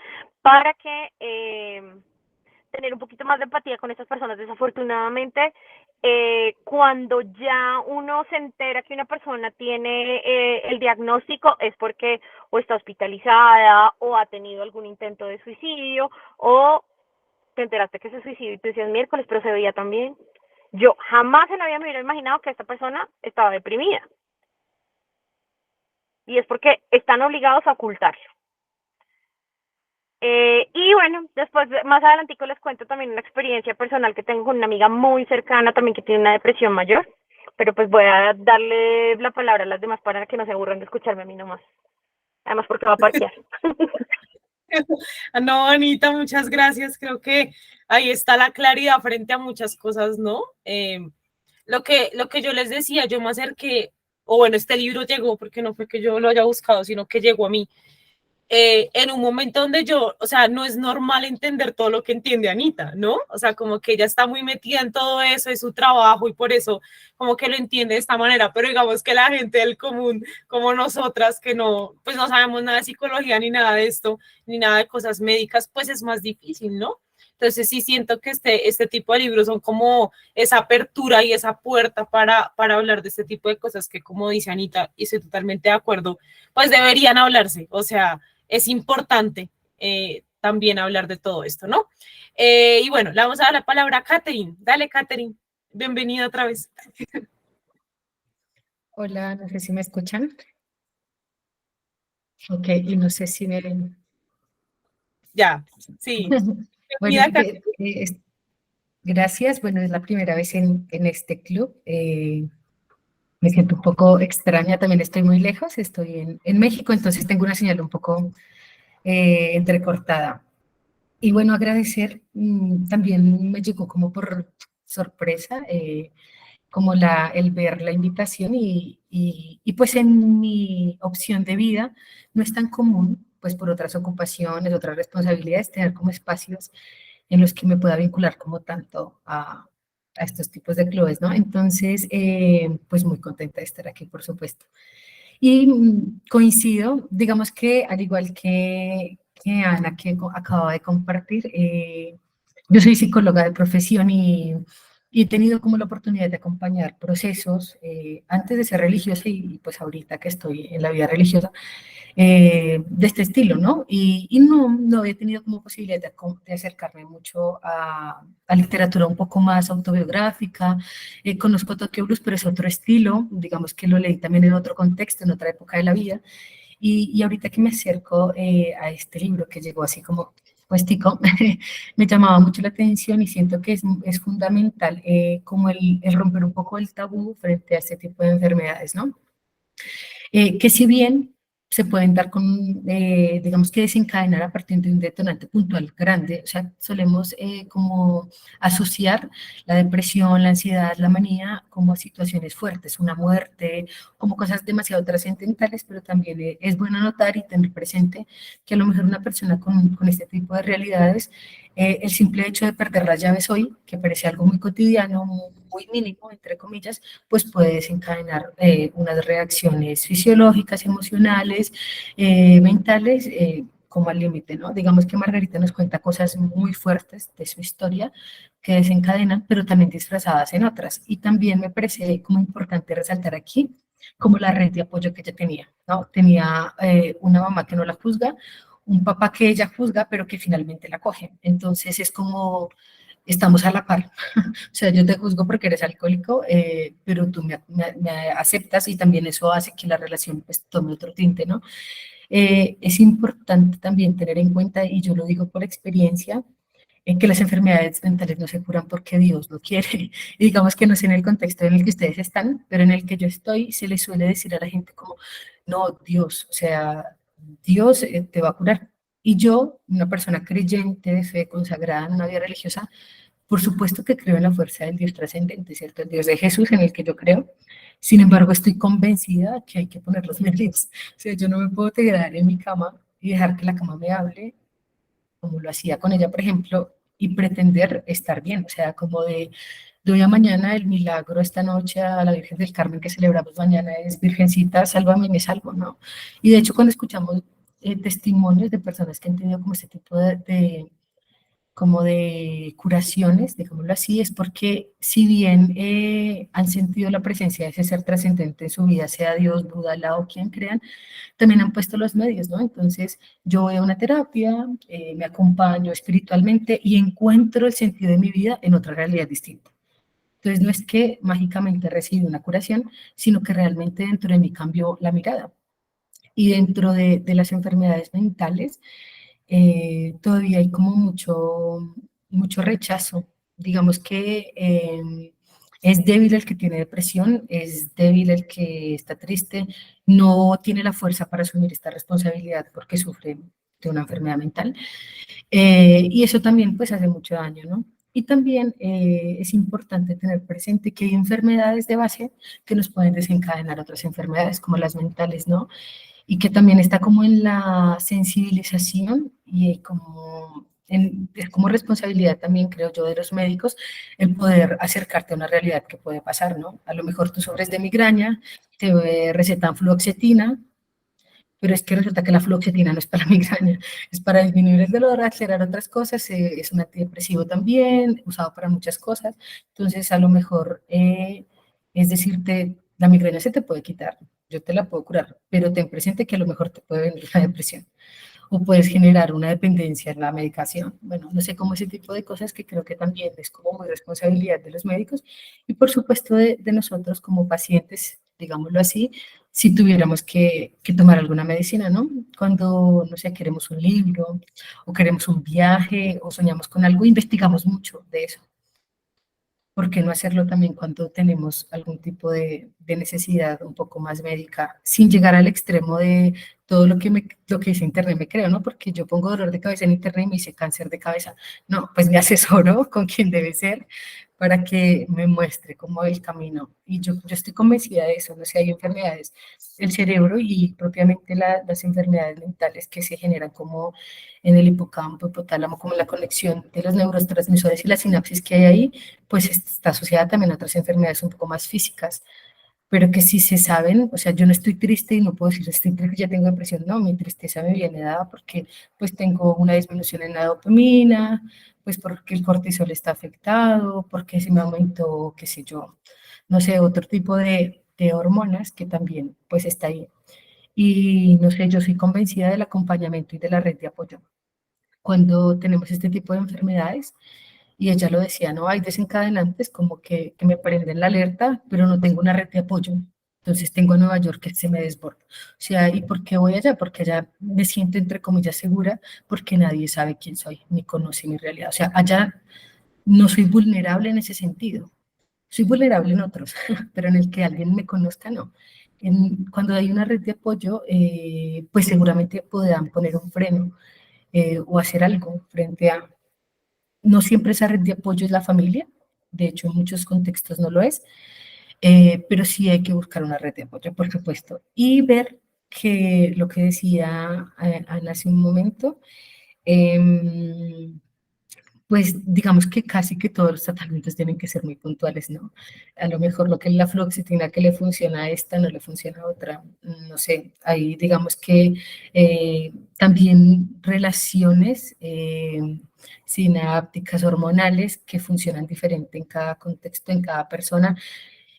para que tener un poquito más de empatía con estas personas. Desafortunadamente, cuando ya uno se entera que una persona tiene el diagnóstico es porque o está hospitalizada o ha tenido algún intento de suicidio o te enteraste que se suicidó y tú decías miércoles, pero se veía tan bien. Yo jamás en la vida me hubiera imaginado que esta persona estaba deprimida. Y es porque están obligados a ocultarlo. Y bueno, después, más adelantico les cuento también una experiencia personal que tengo con una amiga muy cercana también que tiene una depresión mayor, pero pues voy a darle la palabra a las demás para que no se aburran de escucharme a mí nomás. Además porque va a parquear. No, Anita, muchas gracias. Creo que ahí está la claridad frente a muchas cosas, ¿no? Lo que yo les decía, yo me acerqué, o bueno, este libro llegó porque no fue que yo lo haya buscado, sino que llegó a mí en un momento donde yo, o sea, no es normal entender todo lo que entiende Anita, ¿no? O sea, como que ella está muy metida en todo eso, es su trabajo y por eso como que lo entiende de esta manera, pero digamos que la gente del común, como nosotras, que no, pues no sabemos nada de psicología ni nada de esto, ni nada de cosas médicas, pues es más difícil, ¿no? Entonces sí siento que este tipo de libros son como esa apertura y esa puerta para hablar de este tipo de cosas que, como dice Anita, y estoy totalmente de acuerdo, pues deberían hablarse, o sea, es importante también hablar de todo esto, ¿no? Y bueno, le vamos a dar la palabra a Catherine. Dale, Catherine, bienvenida otra vez. Hola, no sé si me escuchan. Ok, y no sé si me ven. Ya, sí. Bueno, Bienvenida, Catherine. gracias. Bueno, es la primera vez en este club. Me siento un poco extraña, también estoy muy lejos, estoy en México, entonces tengo una señal un poco entrecortada. Y bueno, agradecer, también me llegó como por sorpresa, como el ver la invitación y pues en mi opción de vida no es tan común, pues por otras ocupaciones, otras responsabilidades, tener como espacios en los que me pueda vincular como tanto a estos tipos de clubes, ¿no? Entonces, pues muy contenta de estar aquí, por supuesto. Y coincido, digamos que al igual que Ana, que acaba de compartir, yo soy psicóloga de profesión y he tenido como la oportunidad de acompañar procesos antes de ser religiosa y pues ahorita que estoy en la vida religiosa, de este estilo, ¿no? Y no había tenido como posibilidad de acercarme mucho a literatura un poco más autobiográfica. Conozco a Tokyo Blues, pero es otro estilo, digamos que lo leí también en otro contexto, en otra época de la vida. Y ahorita que me acerco a este libro que llegó así como puestico, me llamaba mucho la atención y siento que es fundamental como el romper un poco el tabú frente a este tipo de enfermedades, ¿no? Que si bien se pueden dar con, digamos que desencadenar a partir de un detonante puntual grande, o sea, solemos como asociar la depresión, la ansiedad, la manía como a situaciones fuertes, una muerte, como cosas demasiado trascendentales, pero también es bueno notar y tener presente que a lo mejor una persona con este tipo de realidades, el simple hecho de perder las llaves hoy, que parece algo muy cotidiano, muy mínimo, entre comillas, pues puede desencadenar unas reacciones fisiológicas, emocionales, mentales, como al límite, ¿no? Digamos que Margarita nos cuenta cosas muy fuertes de su historia que desencadenan, pero también disfrazadas en otras. Y también me parece como importante resaltar aquí como la red de apoyo que ella tenía, ¿no? Tenía una mamá que no la juzga, un papá que ella juzga, pero que finalmente la coge. Entonces es como estamos a la par. O sea, yo te juzgo porque eres alcohólico, pero tú me aceptas y también eso hace que la relación pues tome otro tinte, ¿no? Es importante también tener en cuenta, y yo lo digo por experiencia, en que las enfermedades mentales no se curan porque Dios no quiere. Y digamos que no sé en el contexto en el que ustedes están, pero en el que yo estoy, se le suele decir a la gente como, no, Dios, o sea, Dios te va a curar. Y yo, una persona creyente, de fe, consagrada en una vida religiosa, por supuesto que creo en la fuerza del Dios trascendente, ¿cierto? El Dios de Jesús en el que yo creo. Sin embargo, estoy convencida que hay que poner los medios. O sea, yo no me puedo quedar en mi cama y dejar que la cama me hable, como lo hacía con ella, por ejemplo, y pretender estar bien. O sea, como de hoy a mañana el milagro esta noche a la Virgen del Carmen que celebramos mañana es Virgencita, sálvame y me salvo, ¿no? Y de hecho, cuando escuchamos testimonios de personas que han tenido como este tipo como de curaciones, digámoslo así, es porque si bien han sentido la presencia de ese ser trascendente en su vida, sea Dios, Buda, Alá o quien crean, también han puesto los medios, ¿no? Entonces yo voy a una terapia, me acompaño espiritualmente y encuentro el sentido de mi vida en otra realidad distinta. Entonces no es que mágicamente recibí una curación, sino que realmente dentro de mí cambió la mirada. Y dentro de las enfermedades mentales, todavía hay como mucho rechazo. Digamos que es débil el que tiene depresión, es débil el que está triste, no tiene la fuerza para asumir esta responsabilidad porque sufre de una enfermedad mental. Y eso también pues hace mucho daño, ¿no? Y también es importante tener presente que hay enfermedades de base que nos pueden desencadenar otras enfermedades como las mentales, ¿no? Y que también está como en la sensibilización y como es como responsabilidad también, creo yo, de los médicos el poder acercarte a una realidad que puede pasar, ¿no? A lo mejor tú sufres de migraña, te recetan fluoxetina, pero es que resulta que la fluoxetina no es para la migraña, es para disminuir el dolor, acelerar otras cosas, es un antidepresivo también, usado para muchas cosas. Entonces, a lo mejor es decirte, la migraña se te puede quitar, yo te la puedo curar, pero ten presente que a lo mejor te puede venir la depresión o puedes generar una dependencia en la medicación. Bueno, no sé cómo ese tipo de cosas que creo que también es como muy responsabilidad de los médicos y por supuesto de nosotros como pacientes, digámoslo así, si tuviéramos que tomar alguna medicina, ¿no? Cuando, no sé, queremos un libro o queremos un viaje o soñamos con algo, investigamos mucho de eso. ¿Por qué no hacerlo también cuando tenemos algún tipo de necesidad un poco más médica, sin llegar al extremo de todo lo que dice Internet me creo, ¿no? Porque yo pongo dolor de cabeza en Internet y me dice cáncer de cabeza. No, pues me asesoro con quien debe ser para que me muestre cómo el camino. Y yo estoy convencida de eso, no sé, hay enfermedades del cerebro y propiamente las enfermedades mentales que se generan como en el hipocampo, hipotálamo, como la conexión de los neurotransmisores y la sinapsis que hay ahí, pues está asociada también a otras enfermedades un poco más físicas, pero que si se saben, o sea, yo no estoy triste y no puedo decir estoy triste, ya tengo depresión, no, mi tristeza me viene dada porque pues tengo una disminución en la dopamina, pues porque el cortisol está afectado, porque se me aumentó, qué sé yo, no sé, otro tipo de hormonas que también pues está ahí. Y no sé, yo soy convencida del acompañamiento y de la red de apoyo cuando tenemos este tipo de enfermedades. Y ella lo decía, no hay desencadenantes como que me prenden la alerta, pero no tengo una red de apoyo. Entonces tengo a Nueva York que se me desborda. O sea, ¿y por qué voy allá? Porque allá me siento, entre comillas, segura, porque nadie sabe quién soy, ni conoce mi realidad. O sea, allá no soy vulnerable en ese sentido. Soy vulnerable en otros, pero en el que alguien me conozca, no. Cuando hay una red de apoyo, pues seguramente podrán poner un freno o hacer algo frente a no siempre esa red de apoyo es la familia, de hecho en muchos contextos no lo es, pero sí hay que buscar una red de apoyo, por supuesto, y ver que lo que decía Ana hace un momento, eh, pues digamos que casi que todos los tratamientos tienen que ser muy puntuales, ¿no? A lo mejor lo que es la fluoxetina que le funciona a esta no le funciona a otra, no sé, ahí digamos que también relaciones sinápticas, hormonales que funcionan diferente en cada contexto, en cada persona,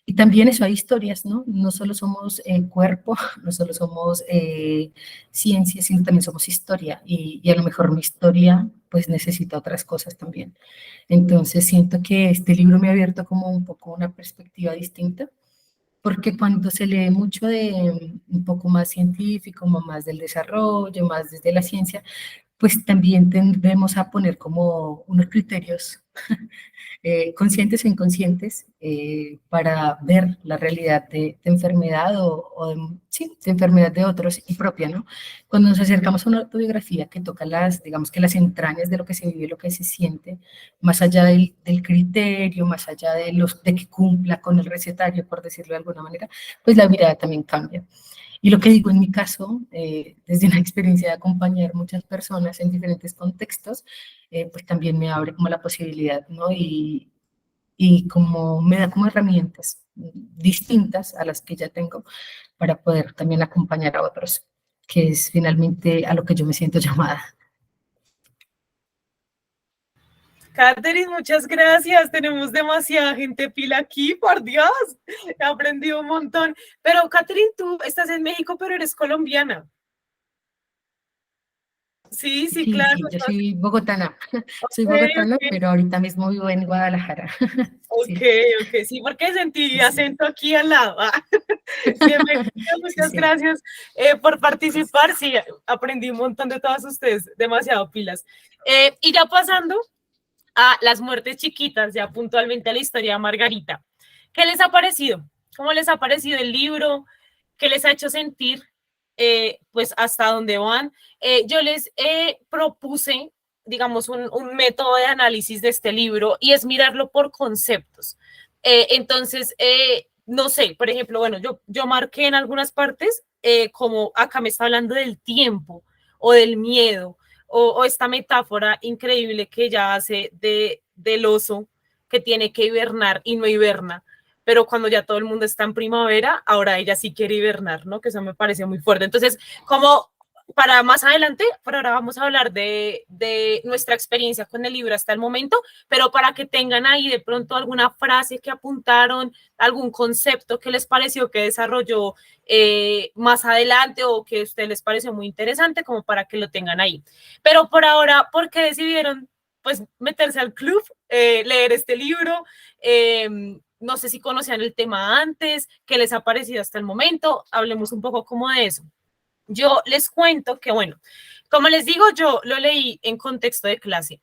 y también eso, hay historias, ¿no? No solo somos cuerpo, no solo somos ciencia, sino también somos historia. Y a lo mejor mi historia, pues necesita otras cosas también. Entonces siento que este libro me ha abierto como un poco una perspectiva distinta, porque cuando se lee mucho de un poco más científico, más del desarrollo, más desde la ciencia, pues también tendremos a poner como unos criterios conscientes o inconscientes para ver la realidad de enfermedad sí, de enfermedad de otros y propia, ¿no? Cuando nos acercamos a una autobiografía que toca digamos que las entrañas de lo que se vive, lo que se siente, más allá del criterio, más allá de que cumpla con el recetario, por decirlo de alguna manera, pues la mirada también cambia. Y lo que digo en mi caso, desde una experiencia de acompañar muchas personas en diferentes contextos, pues también me abre como la posibilidad, ¿no? Y como me da como herramientas distintas a las que ya tengo para poder también acompañar a otros, que es finalmente a lo que yo me siento llamada. Catherine, muchas gracias. Tenemos demasiada gente pila aquí, por Dios. He aprendido un montón. Pero, Catherine, tú estás en México, pero eres colombiana. Sí, sí, Sí, claro. sí, yo soy bogotana. Soy Ok, bogotana, ok. pero ahorita mismo vivo en Guadalajara. Ok, Sí, ok, sí, porque sentí sí, acento aquí al lado. Bienvenida, sí, muchas sí. gracias por participar. Sí, aprendí un montón de todas ustedes, demasiado pilas. Y ya pasando a las muertes chiquitas, ya puntualmente a la historia de Margarita. ¿Qué les ha parecido? ¿Cómo les ha parecido el libro? ¿Qué les ha hecho sentir? Pues hasta dónde van. Yo les propuse, digamos, un método de análisis de este libro y es mirarlo por conceptos. Entonces, no sé, por ejemplo, bueno, yo marqué en algunas partes como acá me está hablando del tiempo o del miedo o esta metáfora increíble que ella hace del oso que tiene que hibernar y no hiberna, pero cuando ya todo el mundo está en primavera, ahora ella sí quiere hibernar, ¿no? Que eso me parece muy fuerte. Entonces, como para más adelante, por ahora vamos a hablar de nuestra experiencia con el libro hasta el momento, pero para que tengan ahí de pronto alguna frase que apuntaron, algún concepto que les pareció que desarrolló más adelante o que a ustedes les pareció muy interesante, como para que lo tengan ahí. Pero por ahora, ¿por qué decidieron pues meterse al club, leer este libro? No sé si conocían el tema antes, qué les ha parecido hasta el momento, hablemos un poco como de eso. Yo les cuento que, bueno, como les digo, yo lo leí en contexto de clase,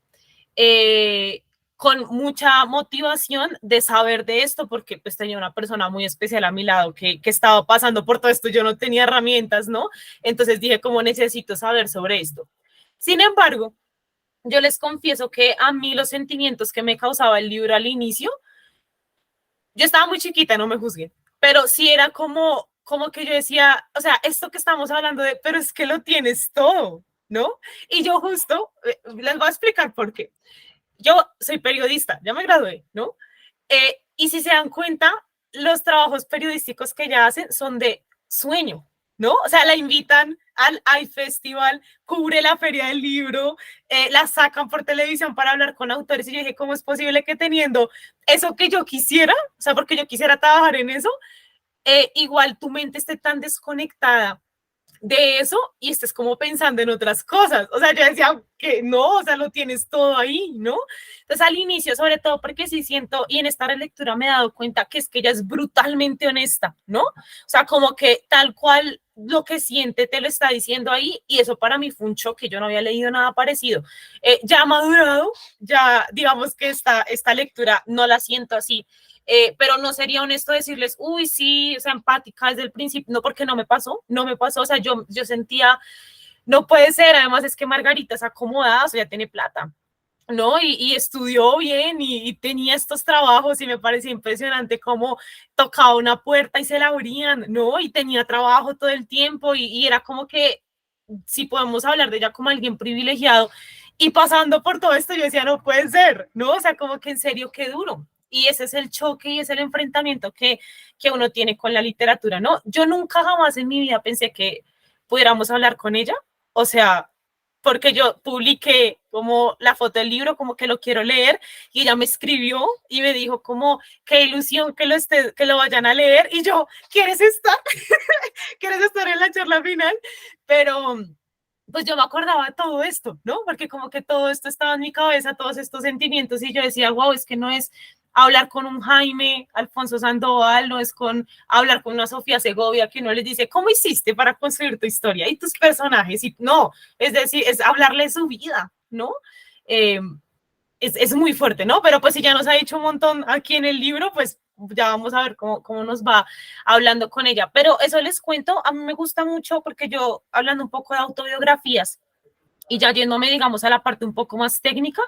con mucha motivación de saber de esto, porque pues tenía una persona muy especial a mi lado que estaba pasando por todo esto, yo no tenía herramientas, ¿no? Entonces dije, ¿cómo necesito saber sobre esto? Sin embargo, yo les confieso que a mí los sentimientos que me causaba el libro al inicio, yo estaba muy chiquita, no me juzguen, pero sí era como que yo decía, o sea, esto que estamos hablando de, pero es que lo tienes todo, ¿no? Y yo justo, les voy a explicar por qué. Yo soy periodista, ya me gradué, ¿no? Y si se dan cuenta, los trabajos periodísticos que ella hacen son de sueño, ¿no? O sea, la invitan al iFestival, cubre la feria del libro, la sacan por televisión para hablar con autores y yo dije, ¿cómo es posible que teniendo eso que yo quisiera, o sea, porque yo quisiera trabajar en eso, igual tu mente esté tan desconectada de eso y estés como pensando en otras cosas? O sea, yo decía que no, o sea, lo tienes todo ahí, ¿no? Entonces al inicio, sobre todo porque sí siento, y en esta relectura me he dado cuenta que es que ella es brutalmente honesta, ¿no? O sea, como que tal cual lo que siente te lo está diciendo ahí y eso para mí fue un choque, yo no había leído nada parecido. Ya madurado, ya digamos que esta lectura no la siento así. Pero no sería honesto decirles, uy, sí, o sea, empática desde el principio, no, porque no me pasó, o sea, yo sentía, no puede ser, además es que Margarita es acomodada, o sea, ya tiene plata, ¿no? Y estudió bien y tenía estos trabajos y me parecía impresionante cómo tocaba una puerta y se la abrían, ¿no? Y tenía trabajo todo el tiempo y era como que, si podemos hablar de ella como alguien privilegiado y pasando por todo esto, yo decía, no puede ser, ¿no? O sea, como que en serio, qué duro. Y ese es el choque y es el enfrentamiento que uno tiene con la literatura, ¿no? Yo nunca jamás en mi vida pensé que pudiéramos hablar con ella, o sea, porque yo publiqué como la foto del libro, como que lo quiero leer, y ella me escribió y me dijo como, qué ilusión que lo vayan a leer, y yo, ¿quieres estar? ¿Quieres estar en la charla final? Pero pues yo me acordaba de todo esto, ¿no? Porque como que todo esto estaba en mi cabeza, todos estos sentimientos, y yo decía, wow, es que no es hablar con un Jaime Alfonso Sandoval, no es con hablar con una Sofía Segovia que uno les dice, ¿cómo hiciste para construir tu historia y tus personajes? Y no, es decir, es hablarle su vida, ¿no? Eh, es muy fuerte, ¿no? Pero pues si ya nos ha dicho un montón aquí en el libro, pues ya vamos a ver cómo nos va hablando con ella. Pero eso les cuento, a mí me gusta mucho porque yo, hablando un poco de autobiografías y ya yéndome, digamos, a la parte un poco más técnica,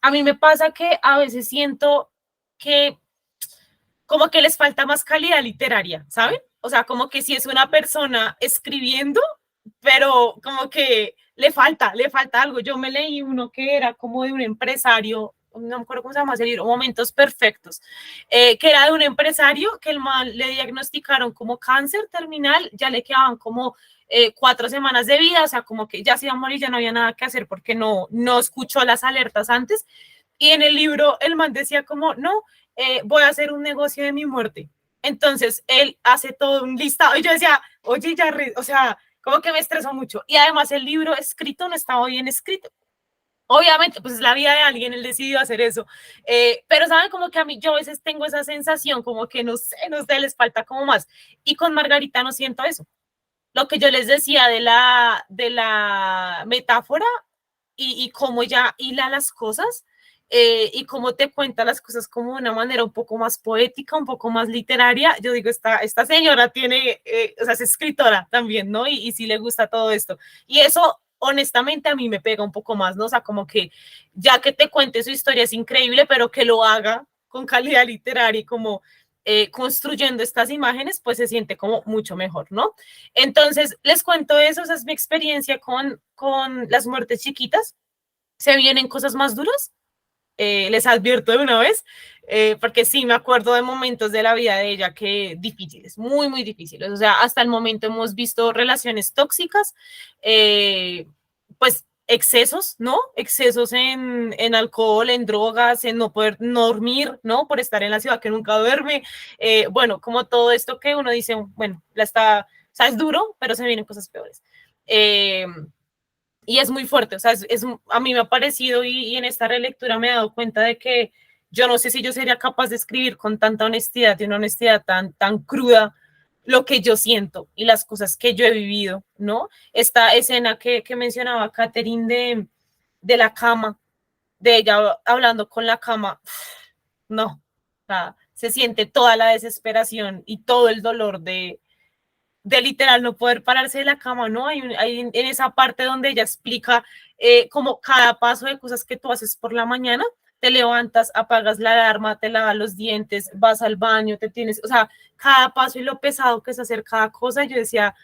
a mí me pasa que a veces siento que como que les falta más calidad literaria, ¿saben? O sea, como que si es una persona escribiendo, pero como que le falta algo. Yo me leí uno que era como de un empresario, no me acuerdo cómo se llama ese libro, Momentos Perfectos, que era de un empresario que el mal le diagnosticaron como cáncer terminal, ya le quedaban como 4 semanas de vida, o sea, como que ya se iba a morir, ya no había nada que hacer porque no escuchó las alertas antes. Y en el libro el man decía como, no, voy a hacer un negocio de mi muerte. Entonces él hace todo un listado y yo decía, oye, ya, o sea, como que me estresó mucho. Y además el libro escrito no estaba bien escrito. Obviamente, pues es la vida de alguien, él decidió hacer eso. Pero saben como que a mí, yo a veces tengo esa sensación como que no sé, les falta como más. Y con Margarita no siento eso. Lo que yo les decía de la metáfora y cómo ella hila las cosas y cómo te cuenta las cosas como de una manera un poco más poética, un poco más literaria. Yo digo, esta señora tiene, o sea, es escritora también, ¿no? Y sí le gusta todo esto. Y eso, honestamente, a mí me pega un poco más, ¿no? O sea, como que ya que te cuente su historia es increíble, pero que lo haga con calidad literaria y como construyendo estas imágenes, pues se siente como mucho mejor, ¿no? Entonces, les cuento eso, esa es mi experiencia con las muertes chiquitas. Se vienen cosas más duras, les advierto de una vez, porque sí me acuerdo de momentos de la vida de ella que difíciles, muy, muy difíciles. O sea, hasta el momento hemos visto relaciones tóxicas, pues excesos, ¿no? Excesos en alcohol, en drogas, en no poder no dormir, ¿no? Por estar en la ciudad que nunca duerme. Bueno, como todo esto que uno dice, bueno, o sea, es duro, pero se vienen cosas peores. Y es muy fuerte, o sea, a mí me ha parecido y en esta relectura me he dado cuenta de que yo no sé si yo sería capaz de escribir con tanta honestidad y una honestidad tan cruda lo que yo siento y las cosas que yo he vivido, ¿no? Esta escena que mencionaba Catherine de la cama, de ella hablando con la cama, no, o sea, se siente toda la desesperación y todo el dolor de literal no poder pararse de la cama, ¿no? Hay en esa parte donde ella explica como cada paso de cosas que tú haces por la mañana, te levantas, apagas la alarma, te lavas los dientes, vas al baño, te tienes, o sea, cada paso y lo pesado que es hacer cada cosa, yo decía,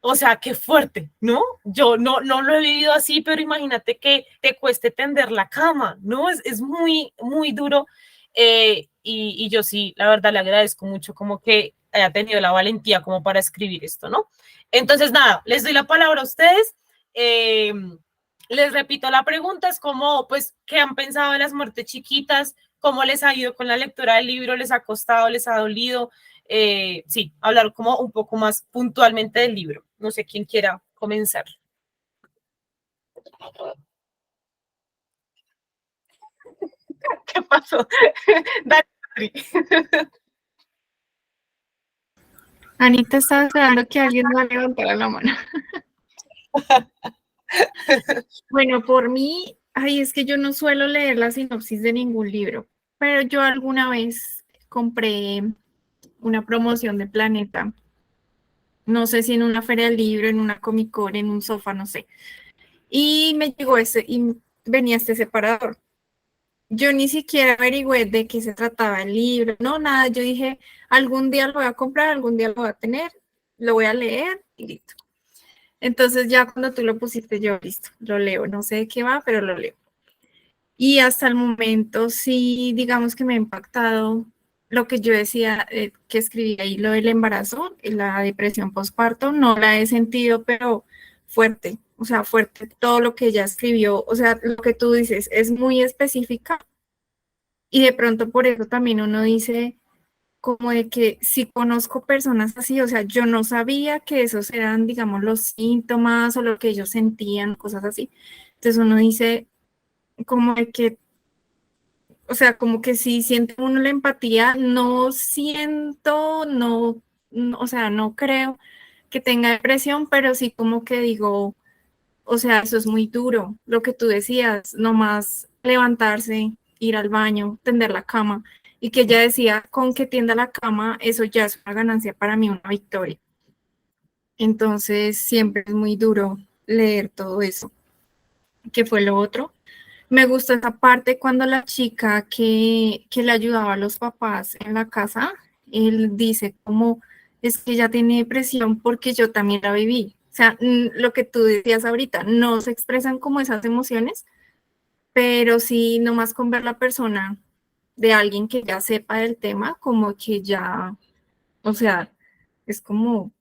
o sea, qué fuerte, ¿no? Yo no lo he vivido así, pero imagínate que te cueste tender la cama, ¿no? Es muy, muy duro. Y yo sí, la verdad, le agradezco mucho como que haya tenido la valentía como para escribir esto, ¿no? Entonces, nada, les doy la palabra a ustedes. Les repito la pregunta, es como, pues, ¿qué han pensado de las muertes chiquitas? ¿Cómo les ha ido con la lectura del libro? ¿Les ha costado? ¿Les ha dolido? Sí, hablar como un poco más puntualmente del libro. No sé quién quiera comenzar. ¿Qué pasó? Dale. Anita estaba esperando que alguien me levantara la mano. Bueno, por mí, ay, es que yo no suelo leer la sinopsis de ningún libro, pero yo alguna vez compré una promoción de Planeta, no sé si en una feria del libro, en una Comic Con, en un sofá, no sé, y me llegó y venía este separador. Yo ni siquiera averigüé de qué se trataba el libro, no, nada, yo dije, algún día lo voy a comprar, algún día lo voy a tener, lo voy a leer y listo. Entonces ya cuando tú lo pusiste, yo listo, lo leo, no sé de qué va, pero lo leo. Y hasta el momento sí, digamos que me ha impactado lo que yo decía, que escribí ahí, lo del embarazo, la depresión postparto, no la he sentido, pero fuerte, o sea, fuerte todo lo que ella escribió, o sea, lo que tú dices es muy específica y de pronto por eso también uno dice como de que si conozco personas así, o sea, yo no sabía que esos eran, digamos, los síntomas o lo que ellos sentían, cosas así. Entonces uno dice como de que, o sea, como que si siente uno la empatía, no siento, o sea, no creo que tenga depresión, pero sí como que digo, o sea, eso es muy duro, lo que tú decías, nomás levantarse, ir al baño, tender la cama, y que ella decía, con que tienda la cama, eso ya es una ganancia para mí, una victoria. Entonces, siempre es muy duro leer todo eso. ¿Qué fue lo otro? Me gustó esa parte cuando la chica que le ayudaba a los papás en la casa, él dice como, es que ella tiene depresión porque yo también la viví. O sea, lo que tú decías ahorita, no se expresan como esas emociones, pero sí, nomás con ver la persona de alguien que ya sepa del tema, como que ya, o sea, es como,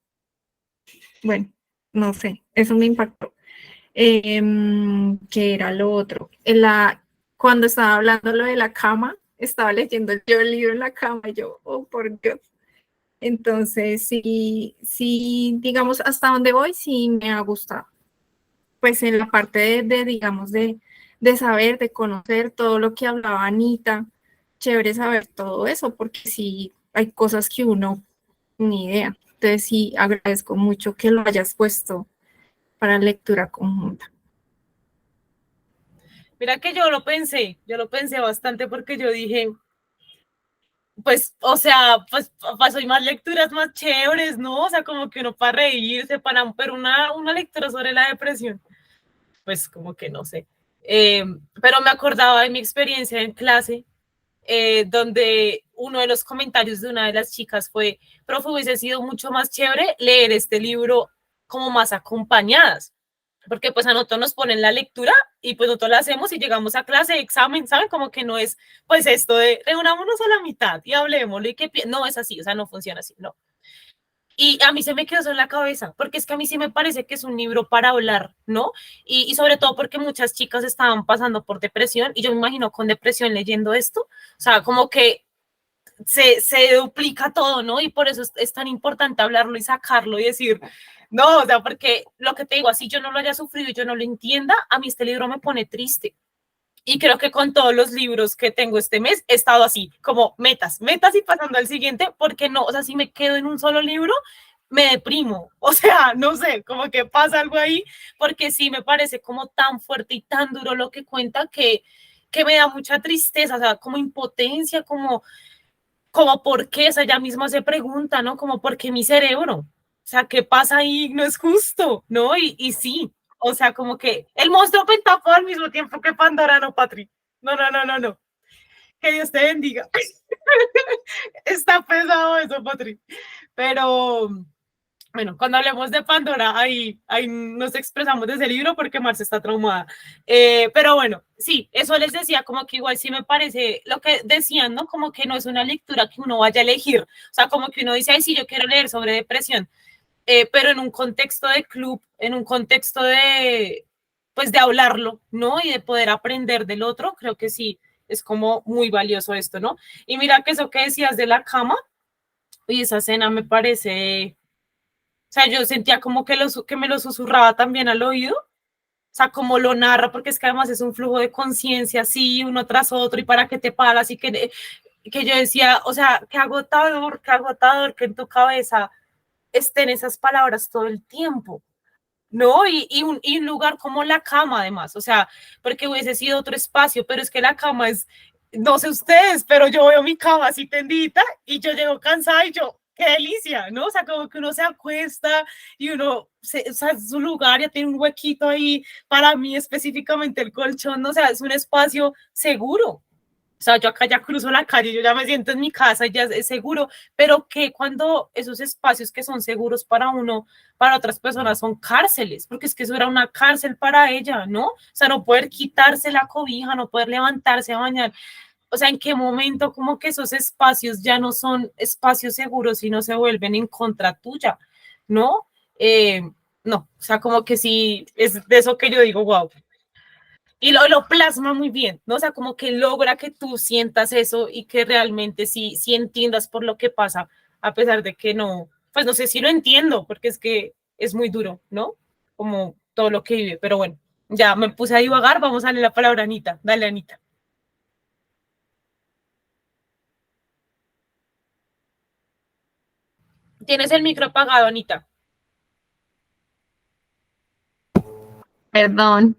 bueno, no sé, eso me impactó. ¿Qué era lo otro? Cuando estaba hablando lo de la cama, estaba leyendo yo el libro en la cama y yo, oh, por Dios. Entonces, sí, digamos, hasta donde voy, sí me ha gustado. Pues en la parte digamos, de saber, de conocer todo lo que hablaba Anita, chévere saber todo eso, porque sí hay cosas que uno ni idea. Entonces sí agradezco mucho que lo hayas puesto para lectura conjunta. Mira que yo lo pensé bastante porque yo dije, pues, o sea, pues hay más lecturas más chéveres, ¿no? O sea, como que uno para reírse, pero una lectura sobre la depresión, pues como que no sé. Pero me acordaba de mi experiencia en clase, donde uno de los comentarios de una de las chicas fue, profe, hubiese sido mucho más chévere leer este libro como más acompañadas, porque pues a nosotros nos ponen la lectura y pues nosotros la hacemos y llegamos a clase, examen, ¿saben? Como que no es pues esto de reunámonos a la mitad y hablemoslo y que no es así, o sea, no funciona así, no. Y a mí se me quedó eso en la cabeza, porque es que a mí sí me parece que es un libro para hablar, ¿no? Y sobre todo porque muchas chicas estaban pasando por depresión y yo me imagino con depresión leyendo esto, o sea, como que se duplica todo, ¿no? Y por eso es tan importante hablarlo y sacarlo y decir, no, o sea, porque lo que te digo, así yo no lo haya sufrido y yo no lo entienda, a mí este libro me pone triste. Y creo que con todos los libros que tengo este mes he estado así, como metas y pasando al siguiente, porque no, o sea, si me quedo en un solo libro, me deprimo, o sea, no sé, como que pasa algo ahí, porque sí me parece como tan fuerte y tan duro lo que cuenta que me da mucha tristeza, o sea, como impotencia, como por qué, o sea, ella misma se pregunta, ¿no? Como por qué mi cerebro, o sea, ¿qué pasa ahí? No es justo, ¿no? Y sí, o sea, como que el monstruo pentapó al mismo tiempo que Pandora, no, Patri. No, no, no, no, no. Que Dios te bendiga. Está pesado eso, Patri. Pero, bueno, cuando hablemos de Pandora, ahí nos expresamos de ese libro porque Marce está traumada. Pero bueno, sí, eso les decía, como que igual sí me parece lo que decían, ¿no? Como que no es una lectura que uno vaya a elegir. O sea, como que uno dice, ay, sí, yo quiero leer sobre depresión, pero en un contexto de club, en un contexto de, pues, de hablarlo, ¿no? Y de poder aprender del otro, creo que sí, es como muy valioso esto, ¿no? Y mira que eso que decías de la cama, y esa escena me parece, o sea, yo sentía como que me lo susurraba también al oído, o sea, como lo narra, porque es que además es un flujo de conciencia, así, uno tras otro, y para que te paras, y que yo decía, o sea, qué agotador que en tu cabeza estén esas palabras todo el tiempo, ¿no? Y un lugar como la cama, además, o sea, porque hubiese sido otro espacio, pero es que la cama es, no sé ustedes, pero yo veo mi cama así tendida y yo llego cansada y yo, qué delicia, ¿no? O sea, como que uno se acuesta y o sea, su lugar ya tiene un huequito ahí, para mí específicamente el colchón, ¿no? O sea, es un espacio seguro. O sea, yo acá ya cruzo la calle, yo ya me siento en mi casa, ya es seguro, pero que cuando esos espacios que son seguros para uno, para otras personas son cárceles, porque es que eso era una cárcel para ella, ¿no? O sea, no poder quitarse la cobija, no poder levantarse a bañar. O sea, ¿en qué momento como que esos espacios ya no son espacios seguros y no se vuelven en contra tuya, ¿no? No, o sea, como que sí, es de eso que yo digo, wow, y lo plasma muy bien, ¿no? O sea, como que logra que tú sientas eso y que realmente sí entiendas por lo que pasa, a pesar de que no, pues no sé si lo entiendo, porque es que es muy duro, ¿no? Como todo lo que vive, pero bueno, ya me puse a divagar, vamos a darle la palabra a Anita. Dale, Anita. Tienes el micro apagado, Anita. Perdón.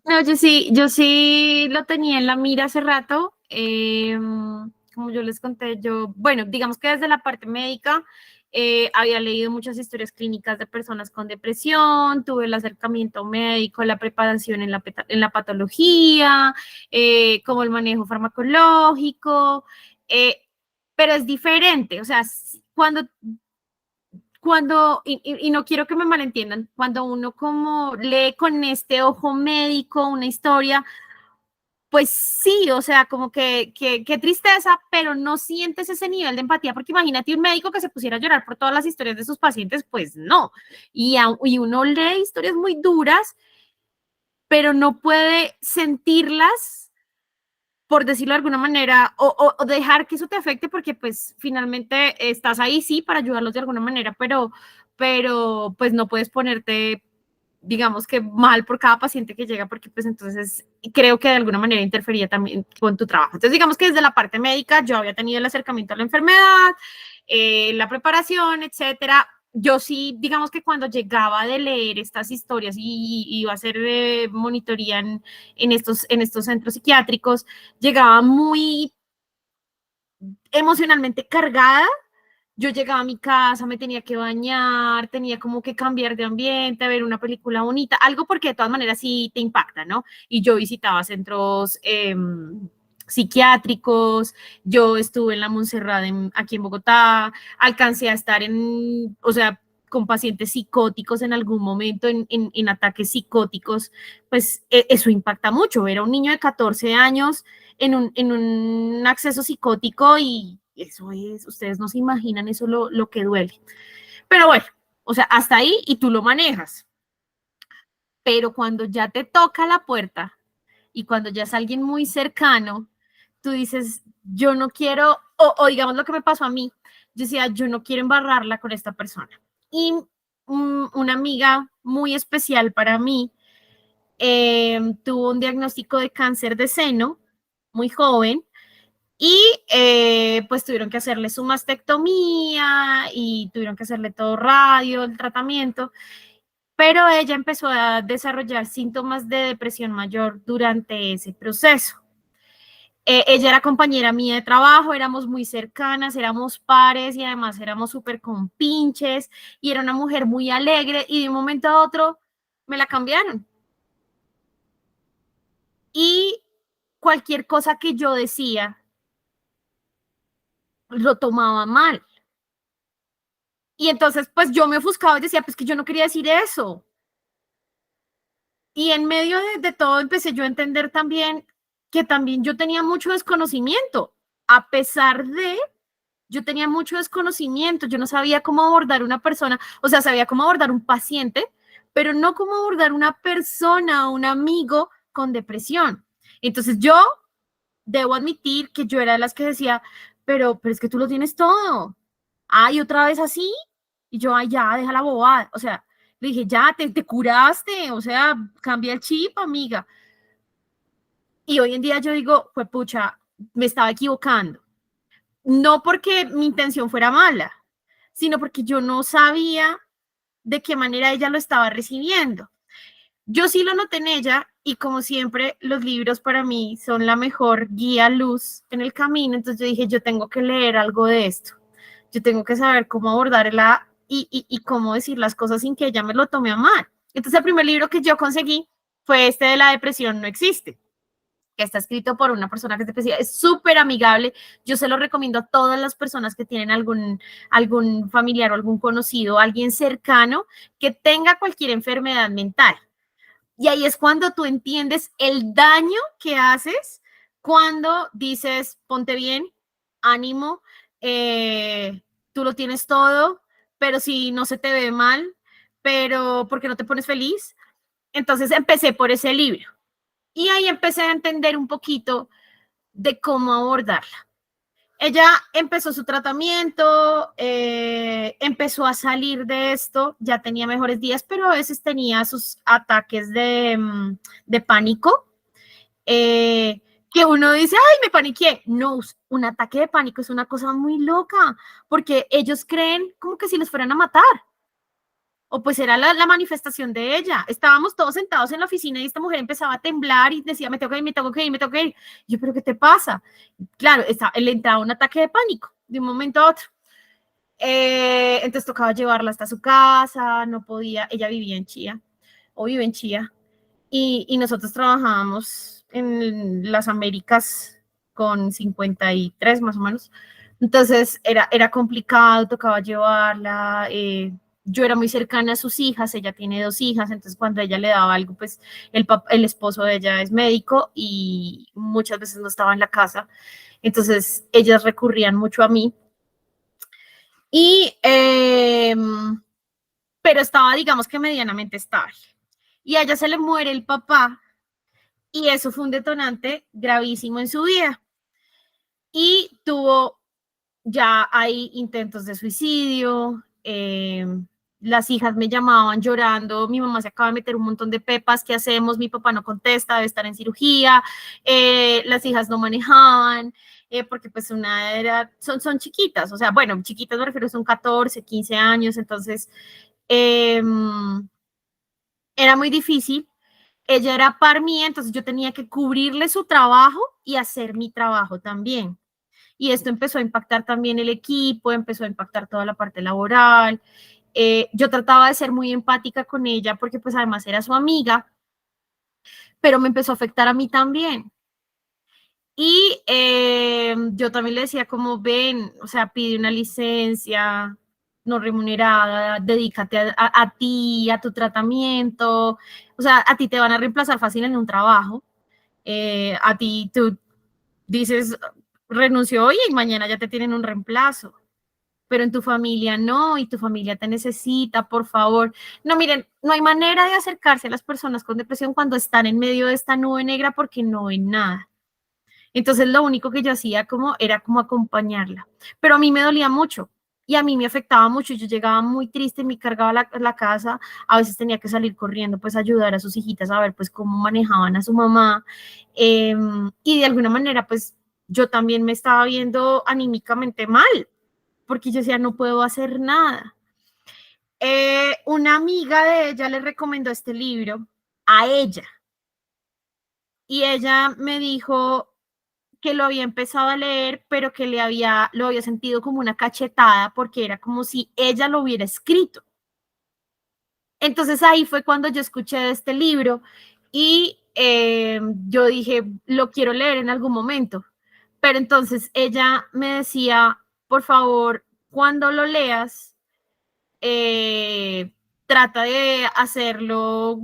No, yo sí lo tenía en la mira hace rato. Como yo les conté, bueno, digamos que desde la parte médica había leído muchas historias clínicas de personas con depresión, tuve el acercamiento médico, la preparación en la patología, como el manejo farmacológico, eh, pero es diferente, o sea, y no quiero que me malentiendan, cuando uno como lee con este ojo médico una historia, pues sí, o sea, como que qué tristeza, pero no sientes ese nivel de empatía, porque imagínate un médico que se pusiera a llorar por todas las historias de sus pacientes, pues no. Y uno lee historias muy duras, pero no puede sentirlas por decirlo de alguna manera, o dejar que eso te afecte, porque pues finalmente estás ahí, sí, para ayudarlos de alguna manera, pero pues no puedes ponerte, digamos que mal por cada paciente que llega, porque pues entonces creo que de alguna manera interfería también con tu trabajo. Entonces digamos que desde la parte médica yo había tenido el acercamiento a la enfermedad, la preparación, etcétera. Yo sí, digamos que cuando llegaba de leer estas historias y iba a hacer monitoría en estos centros psiquiátricos, llegaba muy emocionalmente cargada. Yo llegaba a mi casa, me tenía que bañar, tenía como que cambiar de ambiente, ver una película bonita, algo porque de todas maneras sí te impacta, ¿no? Y yo visitaba centros psiquiátricos, yo estuve en la Montserrat aquí en Bogotá, alcancé a estar o sea, con pacientes psicóticos en algún momento, en ataques psicóticos, pues eso impacta mucho, ver a un niño de 14 años en un acceso psicótico y eso es, ustedes no se imaginan eso lo que duele. Pero bueno, o sea, hasta ahí y tú lo manejas. Pero cuando ya te toca la puerta y cuando ya es alguien muy cercano, tú dices, yo no quiero, o digamos lo que me pasó a mí, yo decía, yo no quiero embarrarla con esta persona. Y una amiga muy especial para mí tuvo un diagnóstico de cáncer de seno, muy joven, y pues tuvieron que hacerle su mastectomía y tuvieron que hacerle todo radio, el tratamiento, pero ella empezó a desarrollar síntomas de depresión mayor durante ese proceso. Ella era compañera mía de trabajo, éramos muy cercanas, éramos pares y además éramos súper compinches y era una mujer muy alegre y de un momento a otro me la cambiaron. Y cualquier cosa que yo decía lo tomaba mal. Y entonces, pues yo me ofuscaba y decía, pues que yo no quería decir eso. Y en medio de todo empecé yo a entender también que también yo tenía mucho desconocimiento. A pesar de, yo tenía mucho desconocimiento, yo no sabía cómo abordar una persona, o sea, sabía cómo abordar un paciente, pero no cómo abordar una persona, un amigo con depresión. Entonces yo debo admitir que yo era de las que decía, pero es que tú lo tienes todo. Ay, otra vez así. Y yo, ay, ya, deja la bobada. O sea, le dije, ya, te curaste. O sea, cambia el chip, amiga. Y hoy en día yo digo, pues pucha, me estaba equivocando. No porque mi intención fuera mala, sino porque yo no sabía de qué manera ella lo estaba recibiendo. Yo sí lo noté en ella y como siempre los libros para mí son la mejor guía luz en el camino, entonces yo dije, yo tengo que leer algo de esto, yo tengo que saber cómo abordarla y cómo decir las cosas sin que ella me lo tome a mal. Entonces el primer libro que yo conseguí fue este de La depresión no existe, que está escrito por una persona que es depresiva, es súper amigable, yo se lo recomiendo a todas las personas que tienen algún familiar o algún conocido, alguien cercano que tenga cualquier enfermedad mental. Y ahí es cuando tú entiendes el daño que haces cuando dices, ponte bien, ánimo, tú lo tienes todo, pero si no se te ve mal, pero ¿por qué no te pones feliz? Entonces empecé por ese libro y ahí empecé a entender un poquito de cómo abordarla. Ella empezó su tratamiento, empezó a salir de esto, ya tenía mejores días, pero a veces tenía sus ataques de pánico, que uno dice, ay, me paniqué. No, un ataque de pánico es una cosa muy loca, porque ellos creen como que si les fueran a matar. O pues era la manifestación de ella. Estábamos todos sentados en la oficina y esta mujer empezaba a temblar y decía, me tengo que ir, me tengo que ir, me tengo que ir. Yo, ¿pero qué te pasa? Claro, le entraba un ataque de pánico de un momento a otro. Entonces tocaba llevarla hasta su casa, no podía, ella vivía en Chía, o vive en Chía, y nosotros trabajábamos en las Américas con 53 más o menos. Entonces era complicado, tocaba llevarla, yo era muy cercana a sus hijas, ella tiene 2 hijas, entonces cuando ella le daba algo, pues el esposo de ella es médico y muchas veces no estaba en la casa, entonces ellas recurrían mucho a mí. Y, pero estaba, digamos que medianamente estable. Y a ella se le muere el papá y eso fue un detonante gravísimo en su vida. Y tuvo ya hay intentos de suicidio, las hijas me llamaban llorando, mi mamá se acaba de meter un montón de pepas, ¿qué hacemos? Mi papá no contesta, debe estar en cirugía, las hijas no manejaban, porque pues una era, son chiquitas, o sea, bueno, chiquitas me refiero, son 14, 15 años, entonces era muy difícil. Ella era par mía, entonces yo tenía que cubrirle su trabajo y hacer mi trabajo también. Y esto empezó a impactar también el equipo, empezó a impactar toda la parte laboral. Yo trataba de ser muy empática con ella porque pues además era su amiga, pero me empezó a afectar a mí también. Y yo también le decía como, ven, o sea, pide una licencia no remunerada, dedícate a ti, a tu tratamiento, o sea, a ti te van a reemplazar fácil en un trabajo, a ti tú dices, renunció hoy y mañana ya te tienen un reemplazo, pero en tu familia no, y tu familia te necesita, por favor. No, miren, no hay manera de acercarse a las personas con depresión cuando están en medio de esta nube negra porque no ven nada. Entonces lo único que yo hacía era como acompañarla, pero a mí me dolía mucho y a mí me afectaba mucho. Yo llegaba muy triste, me cargaba la casa, a veces tenía que salir corriendo, pues ayudar a sus hijitas a ver pues cómo manejaban a su mamá, y de alguna manera pues yo también me estaba viendo anímicamente mal, porque yo decía, no puedo hacer nada. Una amiga de ella le recomendó este libro a ella y ella me dijo que lo había empezado a leer, pero que lo había sentido como una cachetada porque era como si ella lo hubiera escrito. Entonces ahí fue cuando yo escuché de este libro y yo dije, lo quiero leer en algún momento. Pero entonces ella me decía, por favor, cuando lo leas, trata de hacerlo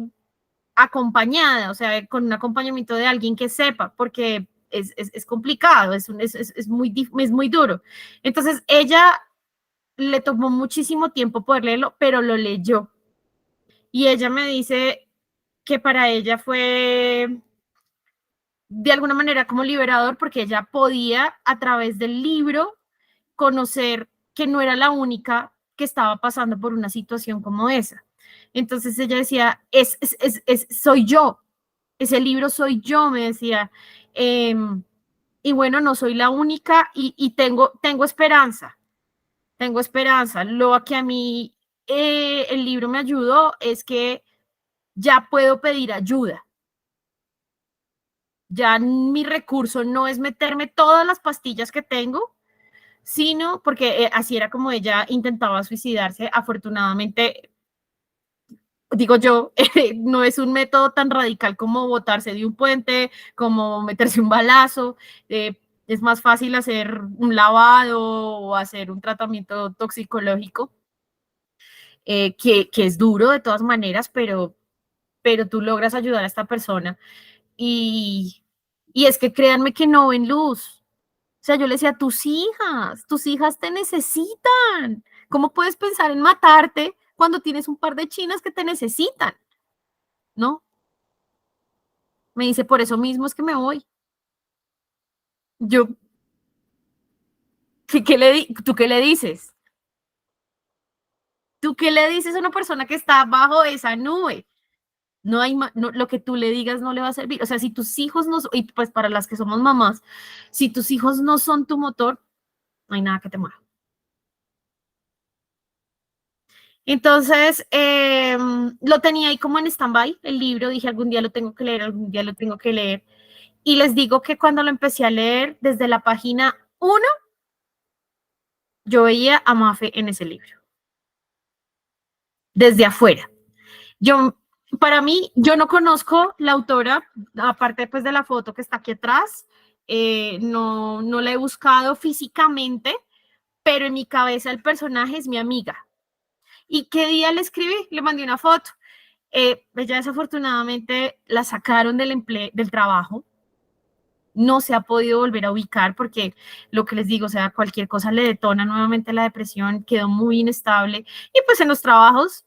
acompañada, o sea, con un acompañamiento de alguien que sepa, porque es complicado, es muy duro. Entonces, ella le tomó muchísimo tiempo poder leerlo, pero lo leyó. Y ella me dice que para ella fue de alguna manera como liberador, porque ella podía a través del libro conocer que no era la única que estaba pasando por una situación como esa. Entonces ella decía, soy yo, ese libro soy yo, me decía. Y bueno, no soy la única y tengo esperanza, tengo esperanza. Lo que a mí el libro me ayudó es que ya puedo pedir ayuda. Ya mi recurso no es meterme todas las pastillas que tengo, sino porque así era como ella intentaba suicidarse. Afortunadamente, digo yo, no es un método tan radical como botarse de un puente, como meterse un balazo. Es más fácil hacer un lavado o hacer un tratamiento toxicológico, que es duro de todas maneras, pero tú logras ayudar a esta persona. Y, y es que créanme que no ven luz. O sea, yo le decía, tus hijas te necesitan. ¿Cómo puedes pensar en matarte cuando tienes un par de chinas que te necesitan? ¿No? Me dice, por eso mismo es que me voy. Yo, ¿tú qué le dices? ¿Tú qué le dices a una persona que está bajo esa nube? No hay, lo que tú le digas no le va a servir. O sea, si tus hijos no, y pues para las que somos mamás, si tus hijos no son tu motor, no hay nada que te mueva. Entonces, lo tenía ahí como en stand-by, el libro, dije, algún día lo tengo que leer, algún día lo tengo que leer. Y les digo que cuando lo empecé a leer, desde la página 1, yo veía a Mafe en ese libro, desde afuera. Para mí, yo no conozco la autora, aparte pues de la foto que está aquí atrás, no la he buscado físicamente, pero en mi cabeza el personaje es mi amiga. ¿Y qué día le escribí? Le mandé una foto. Ella desafortunadamente la sacaron del trabajo, no se ha podido volver a ubicar porque lo que les digo, o sea, cualquier cosa le detona nuevamente la depresión, quedó muy inestable y pues en los trabajos,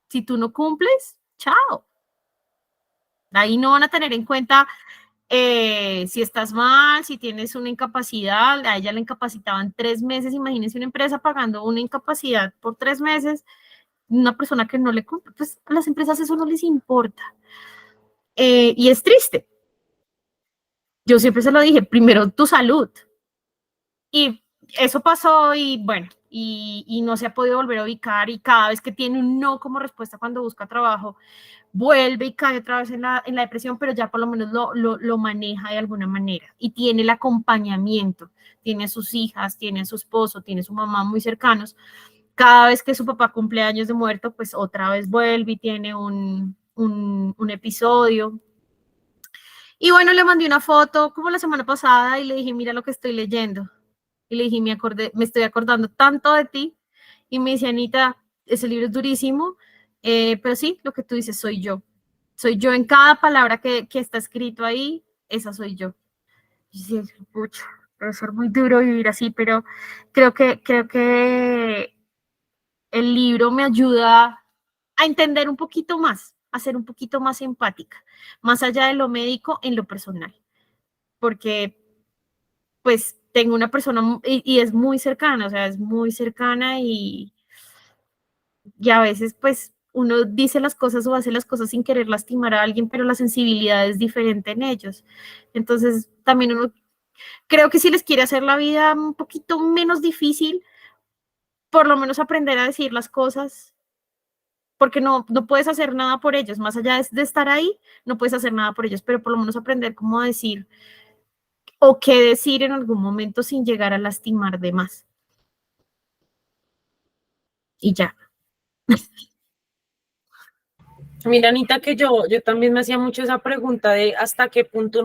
si tú no cumples, chao. Ahí no van a tener en cuenta si estás mal, si tienes una incapacidad. A ella la incapacitaban 3 meses. Imagínense una empresa pagando una incapacidad por 3 meses, una persona que no le cumple. Pues a las empresas eso no les importa. Y es triste. Yo siempre se lo dije, primero tu salud. Y eso pasó y bueno, y no se ha podido volver a ubicar, y cada vez que tiene un no como respuesta cuando busca trabajo, vuelve y cae otra vez en la depresión, pero ya por lo menos lo maneja de alguna manera y tiene el acompañamiento, tiene a sus hijas, tiene a su esposo, tiene a su mamá muy cercanos. Cada vez que su papá cumple años de muerto, pues otra vez vuelve y tiene un episodio. Y bueno, le mandé una foto como la semana pasada y le dije, mira lo que estoy leyendo. Y le dije, me estoy acordando tanto de ti. Y me dice, Anita, ese libro es durísimo, pero sí, lo que tú dices, soy yo. Soy yo en cada palabra que está escrito ahí, esa soy yo. Y sí, pucha, debe ser muy duro vivir así, pero creo que el libro me ayuda a entender un poquito más, a ser un poquito más empática, más allá de lo médico, en lo personal. Porque pues tengo una persona y es muy cercana, o sea, es muy cercana y a veces pues uno dice las cosas o hace las cosas sin querer lastimar a alguien, pero la sensibilidad es diferente en ellos. Entonces también uno, creo que si les quiere hacer la vida un poquito menos difícil, por lo menos aprender a decir las cosas, porque no puedes hacer nada por ellos, más allá de estar ahí, no puedes hacer nada por ellos, pero por lo menos aprender cómo decir o qué decir en algún momento sin llegar a lastimar de más. Y ya. Mira, Anita, que yo también me hacía mucho esa pregunta de hasta qué punto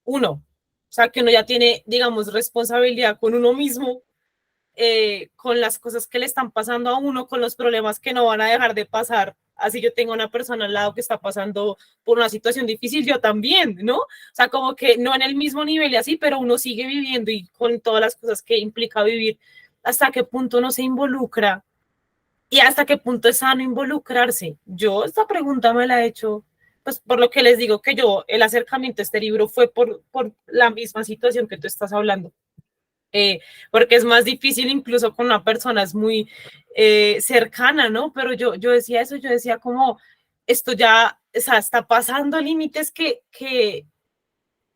uno, o sea, que uno ya tiene, digamos, responsabilidad con uno mismo, con las cosas que le están pasando a uno, con los problemas que no van a dejar de pasar. Así yo tengo una persona al lado que está pasando por una situación difícil, yo también, ¿no? O sea, como que no en el mismo nivel y así, pero uno sigue viviendo y con todas las cosas que implica vivir, hasta qué punto uno se involucra y hasta qué punto es sano involucrarse. Yo esta pregunta me la he hecho, pues por lo que les digo que el acercamiento a este libro fue por la misma situación que tú estás hablando. Porque es más difícil incluso con una persona es muy cercana, ¿no? Pero yo decía eso, yo decía como esto ya, o sea, está pasando límites que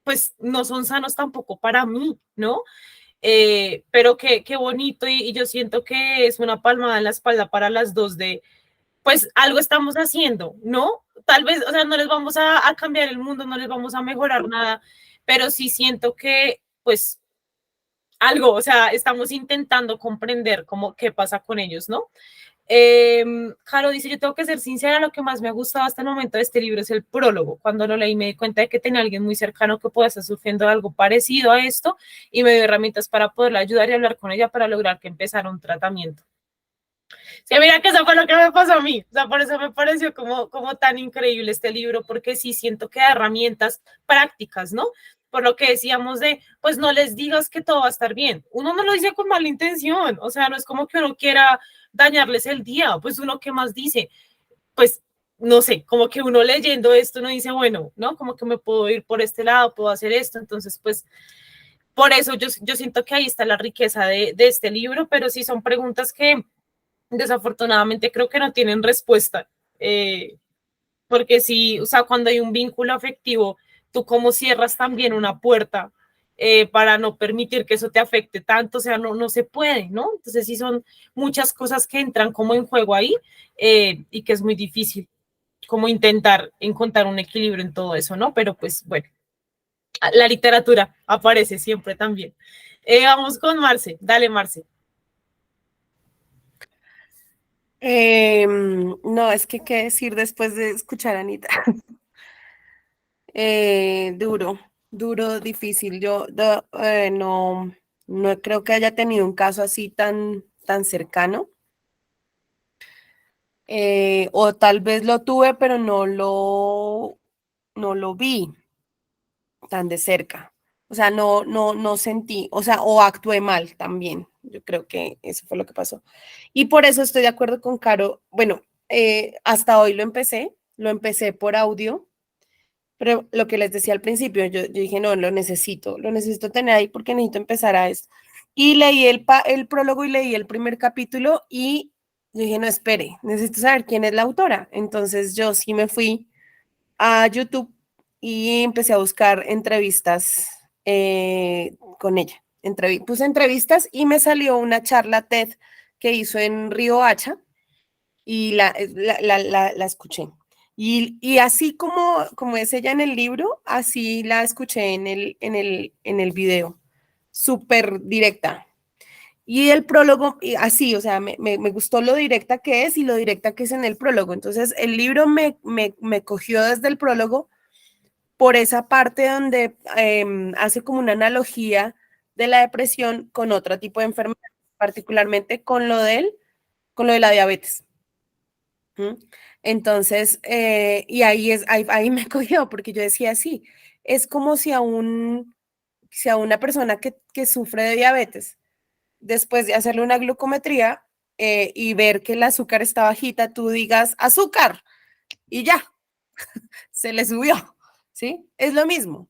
pues no son sanos tampoco para mí, ¿no? Pero qué bonito y yo siento que es una palmada en la espalda para las dos de, pues algo estamos haciendo, ¿no? Tal vez, o sea, no les vamos a cambiar el mundo, no les vamos a mejorar nada, pero sí siento que, pues, algo, o sea, estamos intentando comprender qué pasa con ellos, ¿no? Caro dice, yo tengo que ser sincera, lo que más me ha gustado hasta el momento de este libro es el prólogo. Cuando lo leí me di cuenta de que tenía alguien muy cercano que pueda estar sufriendo algo parecido a esto y me dio herramientas para poderla ayudar y hablar con ella para lograr que empezara un tratamiento. Sí, mira que eso fue lo que me pasó a mí, o sea, por eso me pareció como tan increíble este libro, porque sí siento que da herramientas prácticas, ¿no? Por lo que decíamos de, pues no les digas que todo va a estar bien. Uno no lo dice con mala intención, o sea, no es como que uno quiera dañarles el día, pues uno qué más dice, pues no sé, como que uno leyendo esto uno dice, bueno, ¿no? Como que me puedo ir por este lado, puedo hacer esto, entonces pues por eso yo siento que ahí está la riqueza de este libro, pero sí son preguntas que desafortunadamente creo que no tienen respuesta, porque sí, o sea, cuando hay un vínculo afectivo, tú cómo cierras también una puerta para no permitir que eso te afecte tanto, o sea, no se puede, ¿no? Entonces sí son muchas cosas que entran como en juego ahí y que es muy difícil como intentar encontrar un equilibrio en todo eso, ¿no? Pero pues bueno, la literatura aparece siempre también. Vamos con Marce, dale Marce. No, es que qué decir después de escuchar a Anita. Duro, difícil. Yo no creo que haya tenido un caso así tan cercano. O tal vez lo tuve, pero no lo vi tan de cerca. O sea, no sentí, o sea, o actué mal también. Yo creo que eso fue lo que pasó. Y por eso estoy de acuerdo con Caro. Bueno, hasta hoy lo empecé. lo empecé por audio, pero lo que les decía al principio, yo dije, no, lo necesito tener ahí porque necesito empezar a esto. Y leí el prólogo y leí el primer capítulo y yo dije, no, espere, necesito saber quién es la autora. Entonces yo sí me fui a YouTube y empecé a buscar entrevistas con ella. Puse entrevistas y me salió una charla TED que hizo en Río Hacha y la escuché. Y así como es ella en el libro, así la escuché en el video, súper directa. Y el prólogo, y así, o sea, me gustó lo directa que es y lo directa que es en el prólogo. Entonces, el libro me cogió desde el prólogo por esa parte donde hace como una analogía de la depresión con otro tipo de enfermedad, particularmente con lo de la diabetes. ¿Mm? Entonces, y ahí me cogió, porque yo decía, sí, es como si a una persona que sufre de diabetes, después de hacerle una glucometría y ver que el azúcar está bajita, tú digas, azúcar, y ya, se le subió, ¿sí? Es lo mismo.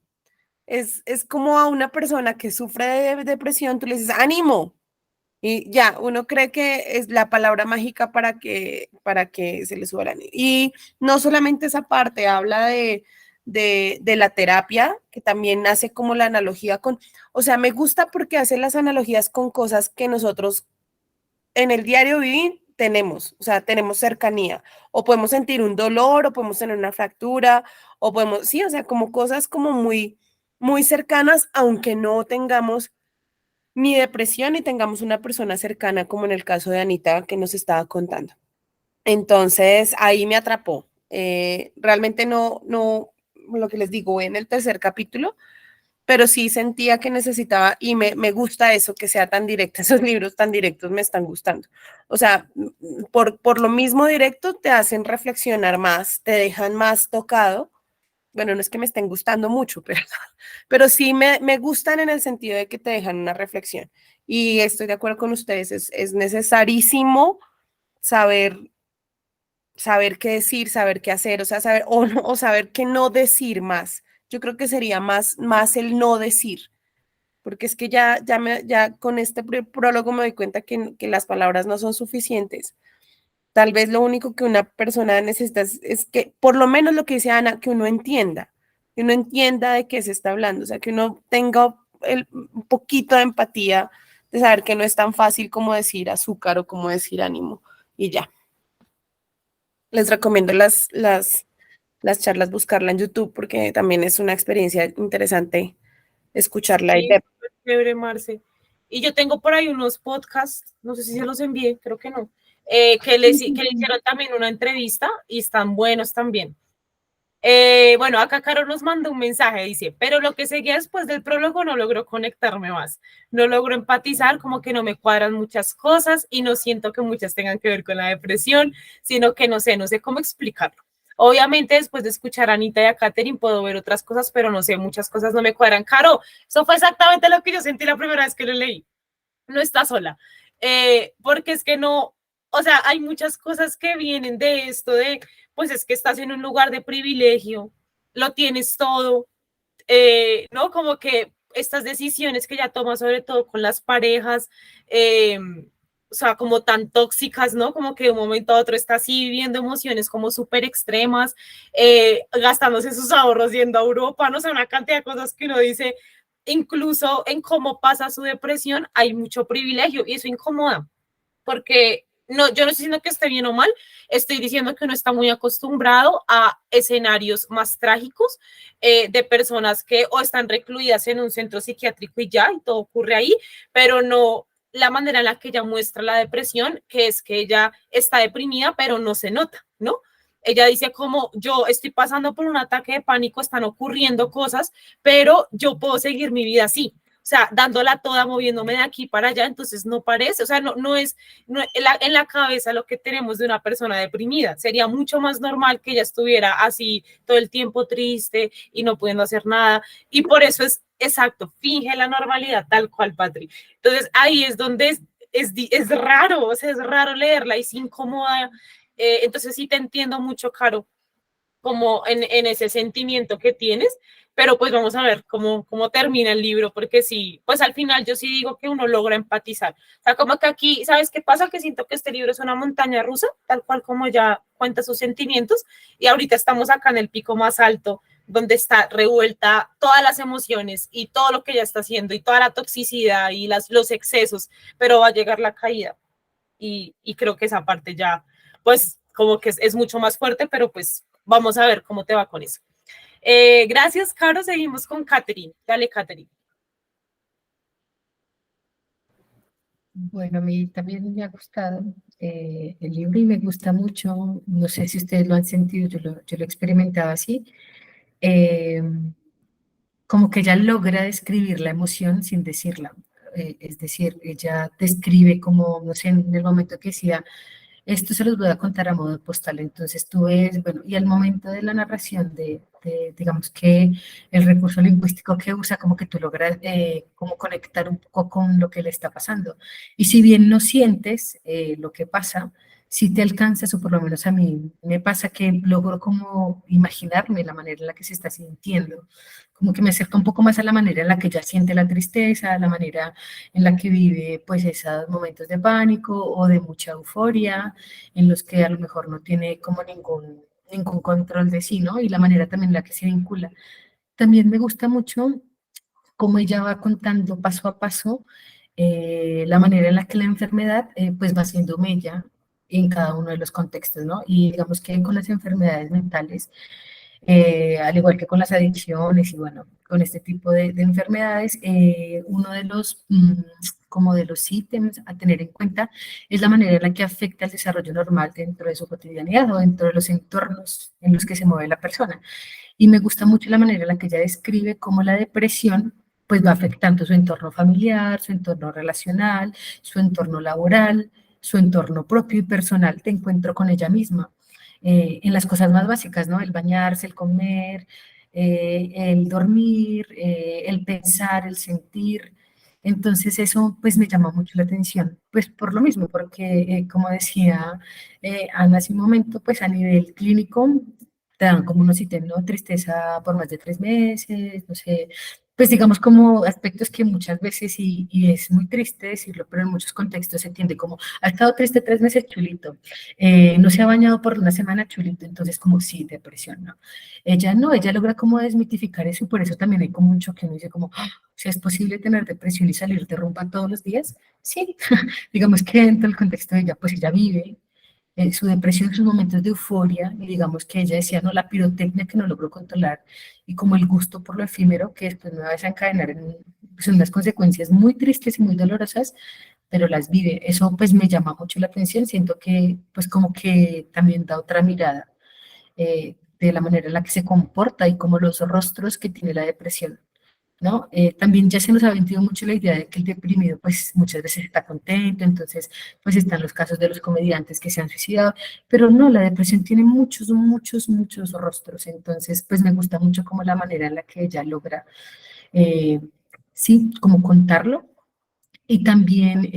Es como a una persona que sufre de depresión, tú le dices, ánimo, y ya, uno cree que es la palabra mágica para que se le suba la nieve. Y no solamente esa parte, habla de la terapia, que también hace como la analogía con, o sea, me gusta porque hace las analogías con cosas que nosotros en el diario vivir tenemos, o sea, tenemos cercanía, o podemos sentir un dolor, o podemos tener una fractura, o podemos, sí, o sea, como cosas como muy cercanas, aunque no tengamos ni depresión ni tengamos una persona cercana, como en el caso de Anita que nos estaba contando. Entonces, ahí me atrapó. Realmente no, lo que les digo, voy en el tercer capítulo, pero sí sentía que necesitaba, y me gusta eso, que sea tan directa, esos libros tan directos me están gustando. O sea, por lo mismo directo te hacen reflexionar más, te dejan más tocado. Bueno, no es que me estén gustando mucho, pero sí me gustan en el sentido de que te dejan una reflexión. Y estoy de acuerdo con ustedes, es necesarísimo saber, saber qué decir, saber qué hacer, o sea, saber o saber qué no decir más. Yo creo que sería más el no decir, porque es que ya con este prólogo me doy cuenta que las palabras no son suficientes. Tal vez lo único que una persona necesita es que, por lo menos lo que dice Ana, que uno entienda de qué se está hablando, o sea, que uno tenga un poquito de empatía, de saber que no es tan fácil como decir azúcar o como decir ánimo, y ya. Les recomiendo las charlas, buscarla en YouTube, porque también es una experiencia interesante escucharla. Sí, súper chévere, Marce. Y yo tengo por ahí unos podcasts, no sé si se los envié, creo que no, que le hicieron también una entrevista y están buenos también. Bueno, acá Caro nos mandó un mensaje, dice, pero lo que seguía después del prólogo no logró conectarme más, no logro empatizar, como que no me cuadran muchas cosas y no siento que muchas tengan que ver con la depresión, sino que no sé cómo explicarlo. Obviamente, después de escuchar a Anita y a Katherine, puedo ver otras cosas, pero no sé, muchas cosas no me cuadran. Caro, eso fue exactamente lo que yo sentí la primera vez que lo leí. No está sola, porque es que no, o sea, hay muchas cosas que vienen de esto, pues es que estás en un lugar de privilegio, lo tienes todo, ¿no? Como que estas decisiones que ya tomas, sobre todo con las parejas, o sea, como tan tóxicas, ¿no? Como que de un momento a otro está así viviendo emociones como súper extremas, gastándose sus ahorros yendo a Europa, no sé, una cantidad de cosas que uno dice, incluso en cómo pasa su depresión, hay mucho privilegio y eso incomoda, porque no, yo no estoy diciendo que esté bien o mal, estoy diciendo que uno está muy acostumbrado a escenarios más trágicos de personas que o están recluidas en un centro psiquiátrico y ya, y todo ocurre ahí, pero no la manera en la que ella muestra la depresión, que es que ella está deprimida, pero no se nota, ¿no? Ella dice como yo estoy pasando por un ataque de pánico, están ocurriendo cosas, pero yo puedo seguir mi vida así. O sea, dándola toda, moviéndome de aquí para allá, entonces no parece, o sea, no es en la cabeza lo que tenemos de una persona deprimida. Sería mucho más normal que ella estuviera así todo el tiempo triste y no pudiendo hacer nada. Y por eso es exacto, finge la normalidad tal cual, Patri. Entonces ahí es donde es raro, o sea, es raro leerla y es incómoda. Entonces sí te entiendo mucho, Caro. como en ese sentimiento que tienes, pero pues vamos a ver cómo termina el libro, porque sí, pues al final yo sí digo que uno logra empatizar. O sea, como que aquí, ¿sabes qué pasa? Que siento que este libro es una montaña rusa, tal cual como ya cuenta sus sentimientos, y ahorita estamos acá en el pico más alto, donde está revuelta todas las emociones y todo lo que ella está haciendo y toda la toxicidad y los excesos, pero va a llegar la caída. Y creo que esa parte ya, pues como que es mucho más fuerte, pero pues vamos a ver cómo te va con eso. Gracias, Caro. Seguimos con Catherine. Dale, Catherine. Bueno, a mí también me ha gustado el libro y me gusta mucho, no sé si ustedes lo han sentido, yo lo he experimentado así, eh, como que ella logra describir la emoción sin decirla. Es decir, ella describe como, no sé, en el momento que decía, esto se los voy a contar a modo postal. Entonces tú ves, bueno, y al momento de la narración digamos que el recurso lingüístico que usa, como que tú logras como conectar un poco con lo que le está pasando. Y si bien no sientes lo que pasa, si te alcanzas, o por lo menos a mí me pasa que logro como imaginarme la manera en la que se está sintiendo, como que me acerca un poco más a la manera en la que ella siente la tristeza, a la manera en la que vive pues esos momentos de pánico o de mucha euforia, en los que a lo mejor no tiene como ningún control de sí, ¿no? Y la manera también en la que se vincula. También me gusta mucho cómo ella va contando paso a paso la manera en la que la enfermedad pues va siendo mella en cada uno de los contextos, ¿no? Y digamos que con las enfermedades mentales, al igual que con las adicciones y bueno, con este tipo de enfermedades, uno de los, como de los ítems a tener en cuenta es la manera en la que afecta el desarrollo normal dentro de su cotidianidad o dentro de los entornos en los que se mueve la persona. Y me gusta mucho la manera en la que ella describe cómo la depresión pues va afectando su entorno familiar, su entorno relacional, su entorno laboral, su entorno propio y personal de encuentro con ella misma en las cosas más básicas, ¿no? El bañarse, el comer, el dormir, el pensar, el sentir. Entonces eso pues me llama mucho la atención, pues por lo mismo, porque como decía Ana hace un momento, pues a nivel clínico te dan como unos ítems, ¿no? Tristeza por más de 3 meses, no sé, pues digamos como aspectos que muchas veces, y es muy triste decirlo, pero en muchos contextos se entiende como, ha estado triste 3 meses, chulito, no se ha bañado por una semana, chulito, entonces como sí, depresión, ¿no? Ella no, ella logra como desmitificar eso y por eso también hay como un choque, uno dice como, "Ah, si es posible tener depresión y salir de rumba todos los días, sí, digamos que dentro del contexto de ella, pues ella vive su depresión, sus momentos de euforia, y digamos que ella decía, no, la pirotecnia que no logró controlar, y como el gusto por lo efímero, que después me va a desencadenar en pues, unas consecuencias muy tristes y muy dolorosas, pero las vive. Eso pues me llama mucho la atención, siento que pues como que también da otra mirada de la manera en la que se comporta y como los rostros que tiene la depresión. ¿No? También ya se nos ha vendido mucho la idea de que el deprimido pues muchas veces está contento, entonces pues están los casos de los comediantes que se han suicidado, pero no, la depresión tiene muchos, muchos, muchos rostros, entonces pues me gusta mucho como la manera en la que ella logra, eh, sí, como contarlo y también,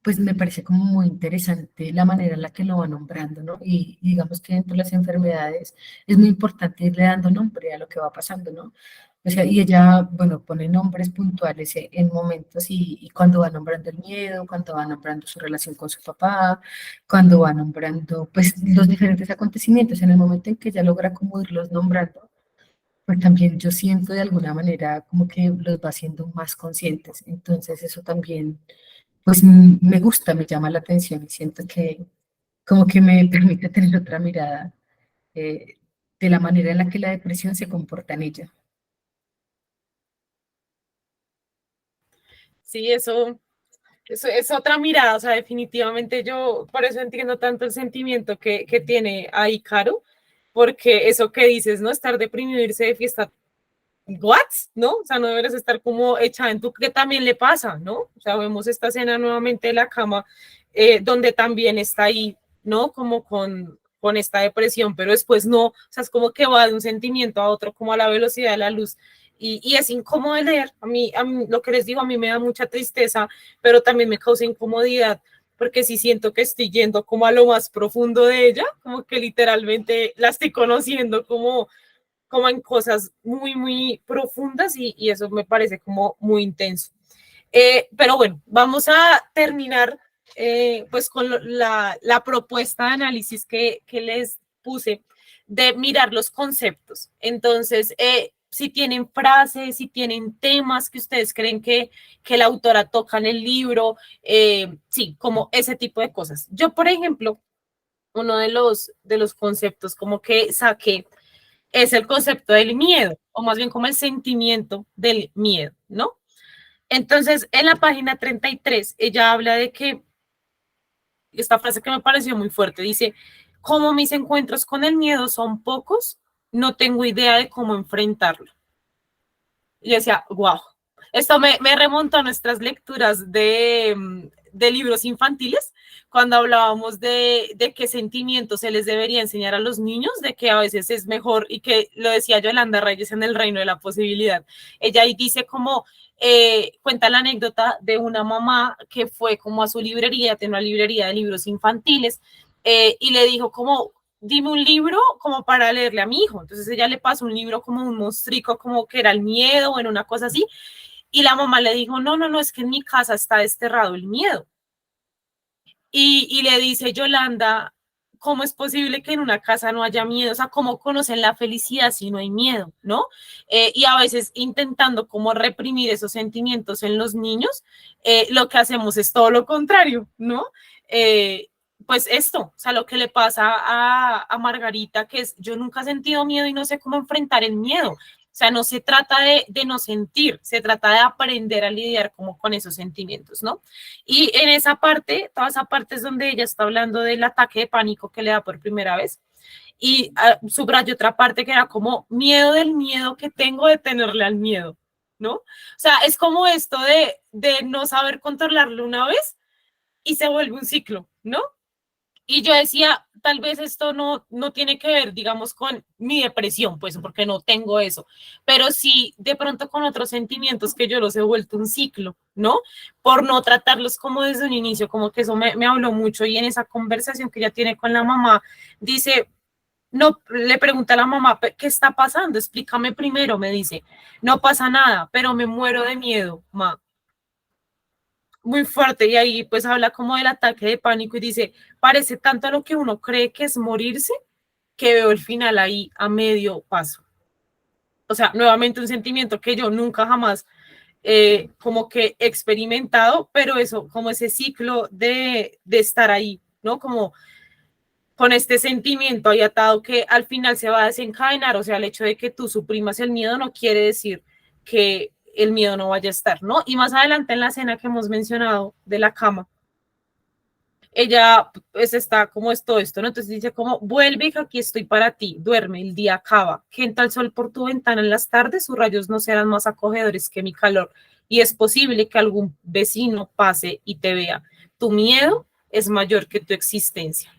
pues me parece como muy interesante la manera en la que lo va nombrando, ¿no? Y digamos que dentro de las enfermedades es muy importante irle dando nombre a lo que va pasando, ¿no? O sea, y ella, bueno, pone nombres puntuales en momentos y cuando va nombrando el miedo, cuando va nombrando su relación con su papá, cuando va nombrando, pues, los diferentes acontecimientos, en el momento en que ella logra como irlos nombrando, pues también yo siento de alguna manera como que los va haciendo más conscientes. Entonces eso también, pues me gusta, me llama la atención y siento que como que me permite tener otra mirada eh, de la manera en la que la depresión se comporta en ella. Sí, eso es otra mirada, o sea, definitivamente yo por eso entiendo tanto el sentimiento que tiene ahí Caro, porque eso que dices, ¿no? Estar deprimido, irse de fiesta, ¿what? ¿No? O sea, no deberías estar como hecha en tu, que también le pasa, ¿no? O sea, vemos esta escena nuevamente de la cama, donde también está ahí, ¿no? Como con esta depresión, pero después no, o sea, es como que va de un sentimiento a otro, como a la velocidad de la luz. Y es incómodo de leer. A mí, lo que les digo, a mí me da mucha tristeza, pero también me causa incomodidad porque sí siento que estoy yendo como a lo más profundo de ella, como que literalmente la estoy conociendo como en cosas muy, muy profundas y eso me parece como muy intenso. Pero bueno, vamos a terminar pues con la propuesta de análisis que les puse de mirar los conceptos. Entonces, si tienen frases, si tienen temas que ustedes creen que la autora toca en el libro, sí, como ese tipo de cosas. Yo, por ejemplo, uno de los conceptos como que saqué es el concepto del miedo, o más bien como el sentimiento del miedo, ¿no? Entonces, en la página 33, ella habla de que, esta frase que me pareció muy fuerte, dice, como mis encuentros con el miedo son pocos, no tengo idea de cómo enfrentarlo. Y yo decía, wow, esto me remonta a nuestras lecturas de libros infantiles, cuando hablábamos de qué sentimientos se les debería enseñar a los niños, de que a veces es mejor, y que lo decía Yolanda Reyes en El Reino de la Posibilidad. Ella ahí dice como, cuenta la anécdota de una mamá que fue como a su librería, tiene una librería de libros infantiles, y le dijo como, dime un libro como para leerle a mi hijo. Entonces ella le pasó un libro como un monstruico, como que era el miedo o en una cosa así, y la mamá le dijo, no, no, no, es que en mi casa está desterrado el miedo. Y le dice Yolanda, ¿cómo es posible que en una casa no haya miedo? O sea, ¿cómo conocen la felicidad si no hay miedo, no? Y a veces intentando como reprimir esos sentimientos en los niños, lo que hacemos es todo lo contrario, ¿no? Pues esto, o sea, lo que le pasa a Margarita, que es, yo nunca he sentido miedo y no sé cómo enfrentar el miedo. O sea, no se trata de no sentir, se trata de aprender a lidiar como con esos sentimientos, ¿no? Y en esa parte, toda esa parte es donde ella está hablando del ataque de pánico que le da por primera vez. Y subrayó otra parte que era como miedo del miedo que tengo de tenerle al miedo, ¿no? O sea, es como esto de no saber controlarlo una vez y se vuelve un ciclo, ¿no? Y yo decía, tal vez esto no tiene que ver, digamos, con mi depresión, pues, porque no tengo eso, pero sí de pronto con otros sentimientos que yo los he vuelto un ciclo, ¿no? Por no tratarlos como desde un inicio, como que eso me habló mucho y en esa conversación que ella tiene con la mamá, dice, no, le pregunta a la mamá, ¿qué está pasando? Explícame primero, me dice, no pasa nada, pero me muero de miedo, ma. Muy fuerte y ahí pues habla como del ataque de pánico y dice, parece tanto a lo que uno cree que es morirse que veo el final ahí a medio paso. O sea, nuevamente un sentimiento que yo nunca jamás como que he experimentado, pero eso, como ese ciclo de estar ahí, ¿no? Como con este sentimiento ahí atado que al final se va a desencadenar, o sea, el hecho de que tú suprimas el miedo no quiere decir que el miedo no vaya a estar, ¿no? Y más adelante en la escena que hemos mencionado de la cama, ella pues está como es todo esto, ¿no? Entonces dice como, vuelve que aquí estoy para ti, duerme, el día acaba, que entra el sol por tu ventana en las tardes, sus rayos no serán más acogedores que mi calor, y es posible que algún vecino pase y te vea. Tu miedo es mayor que tu existencia.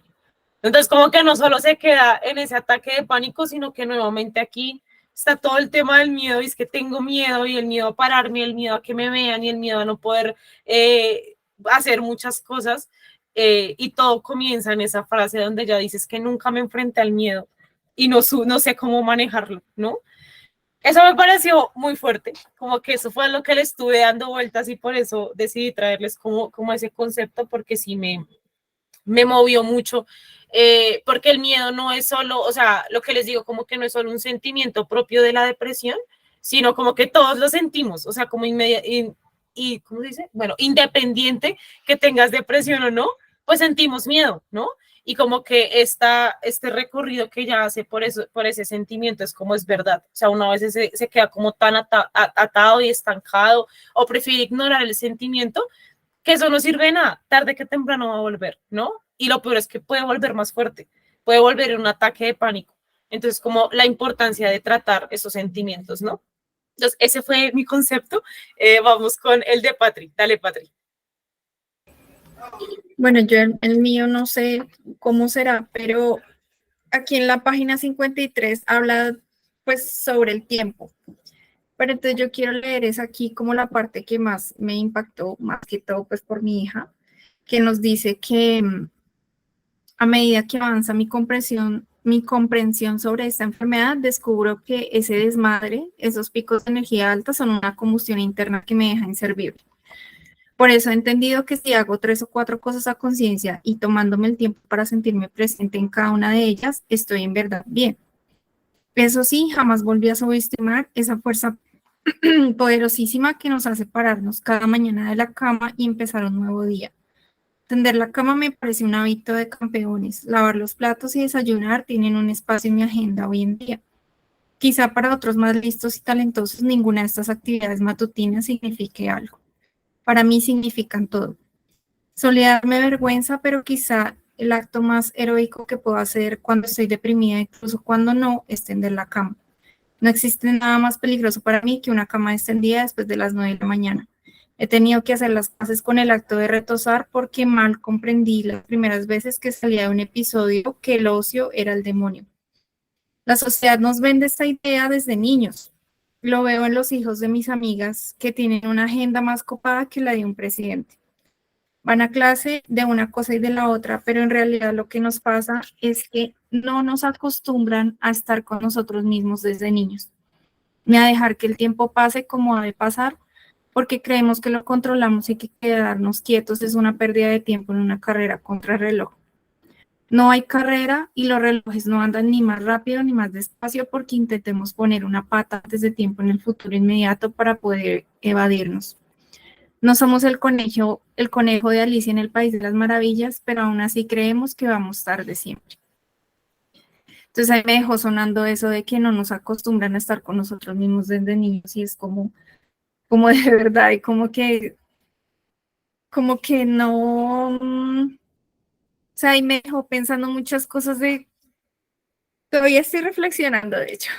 Entonces, como que no solo se queda en ese ataque de pánico, sino que nuevamente aquí está todo el tema del miedo, y es que tengo miedo, y el miedo a pararme, el miedo a que me vean, y el miedo a no poder hacer muchas cosas, y todo comienza en esa frase donde ya dices que nunca me enfrenté al miedo y no sé cómo manejarlo, ¿no? Eso me pareció muy fuerte, como que eso fue lo que le estuve dando vueltas y por eso decidí traerles como ese concepto, porque sí me movió mucho, porque el miedo no es solo, o sea, lo que les digo, como que no es solo un sentimiento propio de la depresión, sino como que todos lo sentimos, o sea, como y ¿cómo se dice? Bueno, independiente que tengas depresión o no, pues sentimos miedo, ¿no? Y como que este recorrido que ella hace por eso, por ese sentimiento es como es verdad. O sea, uno a veces se queda como tan atado y estancado o prefiere ignorar el sentimiento, que eso no sirve de nada, tarde que temprano va a volver, ¿no? Y lo peor es que puede volver más fuerte, puede volver en un ataque de pánico. Entonces, como la importancia de tratar esos sentimientos, ¿no? Entonces, ese fue mi concepto. Vamos con el de Patri. Dale, Patri. Bueno, yo el mío no sé cómo será, pero aquí en la página 53 habla pues sobre el tiempo. Pero entonces yo quiero leer es aquí como la parte que más me impactó, más que todo pues por mi hija, que nos dice que a medida que avanza mi comprensión sobre esta enfermedad, descubro que ese desmadre, esos picos de energía alta son una combustión interna que me deja inservible. Por eso he entendido que si hago 3 o 4 cosas a conciencia y tomándome el tiempo para sentirme presente en cada una de ellas, estoy en verdad bien. Eso sí, jamás volví a subestimar esa fuerza poderosísima que nos hace pararnos cada mañana de la cama y empezar un nuevo día. Tender la cama me parece un hábito de campeones. Lavar los platos y desayunar tienen un espacio en mi agenda hoy en día. Quizá para otros más listos y talentosos ninguna de estas actividades matutinas signifique algo. Para mí significan todo. Solía darme vergüenza, pero quizá el acto más heroico que puedo hacer cuando estoy deprimida, incluso cuando no, es tender la cama. No existe nada más peligroso para mí que una cama extendida después de las 9 de la mañana. He tenido que hacer las paces con el acto de retosar porque mal comprendí las primeras veces que salía de un episodio que el ocio era el demonio. La sociedad nos vende esta idea desde niños. Lo veo en los hijos de mis amigas que tienen una agenda más copada que la de un presidente. Van a clase de una cosa y de la otra, pero en realidad lo que nos pasa es que no nos acostumbran a estar con nosotros mismos desde niños, ni a dejar que el tiempo pase como ha de pasar, porque creemos que lo controlamos y que quedarnos quietos es una pérdida de tiempo en una carrera contra el reloj. No hay carrera y los relojes no andan ni más rápido ni más despacio porque intentemos poner una pata antes de tiempo en el futuro inmediato para poder evadirnos. No somos el conejo de Alicia en el País de las Maravillas, pero aún así creemos que vamos tarde siempre. Entonces ahí me dejó sonando eso de que no nos acostumbran a estar con nosotros mismos desde niños y es como de verdad y como que no, o sea, ahí me dejó pensando muchas cosas todavía estoy reflexionando de hecho,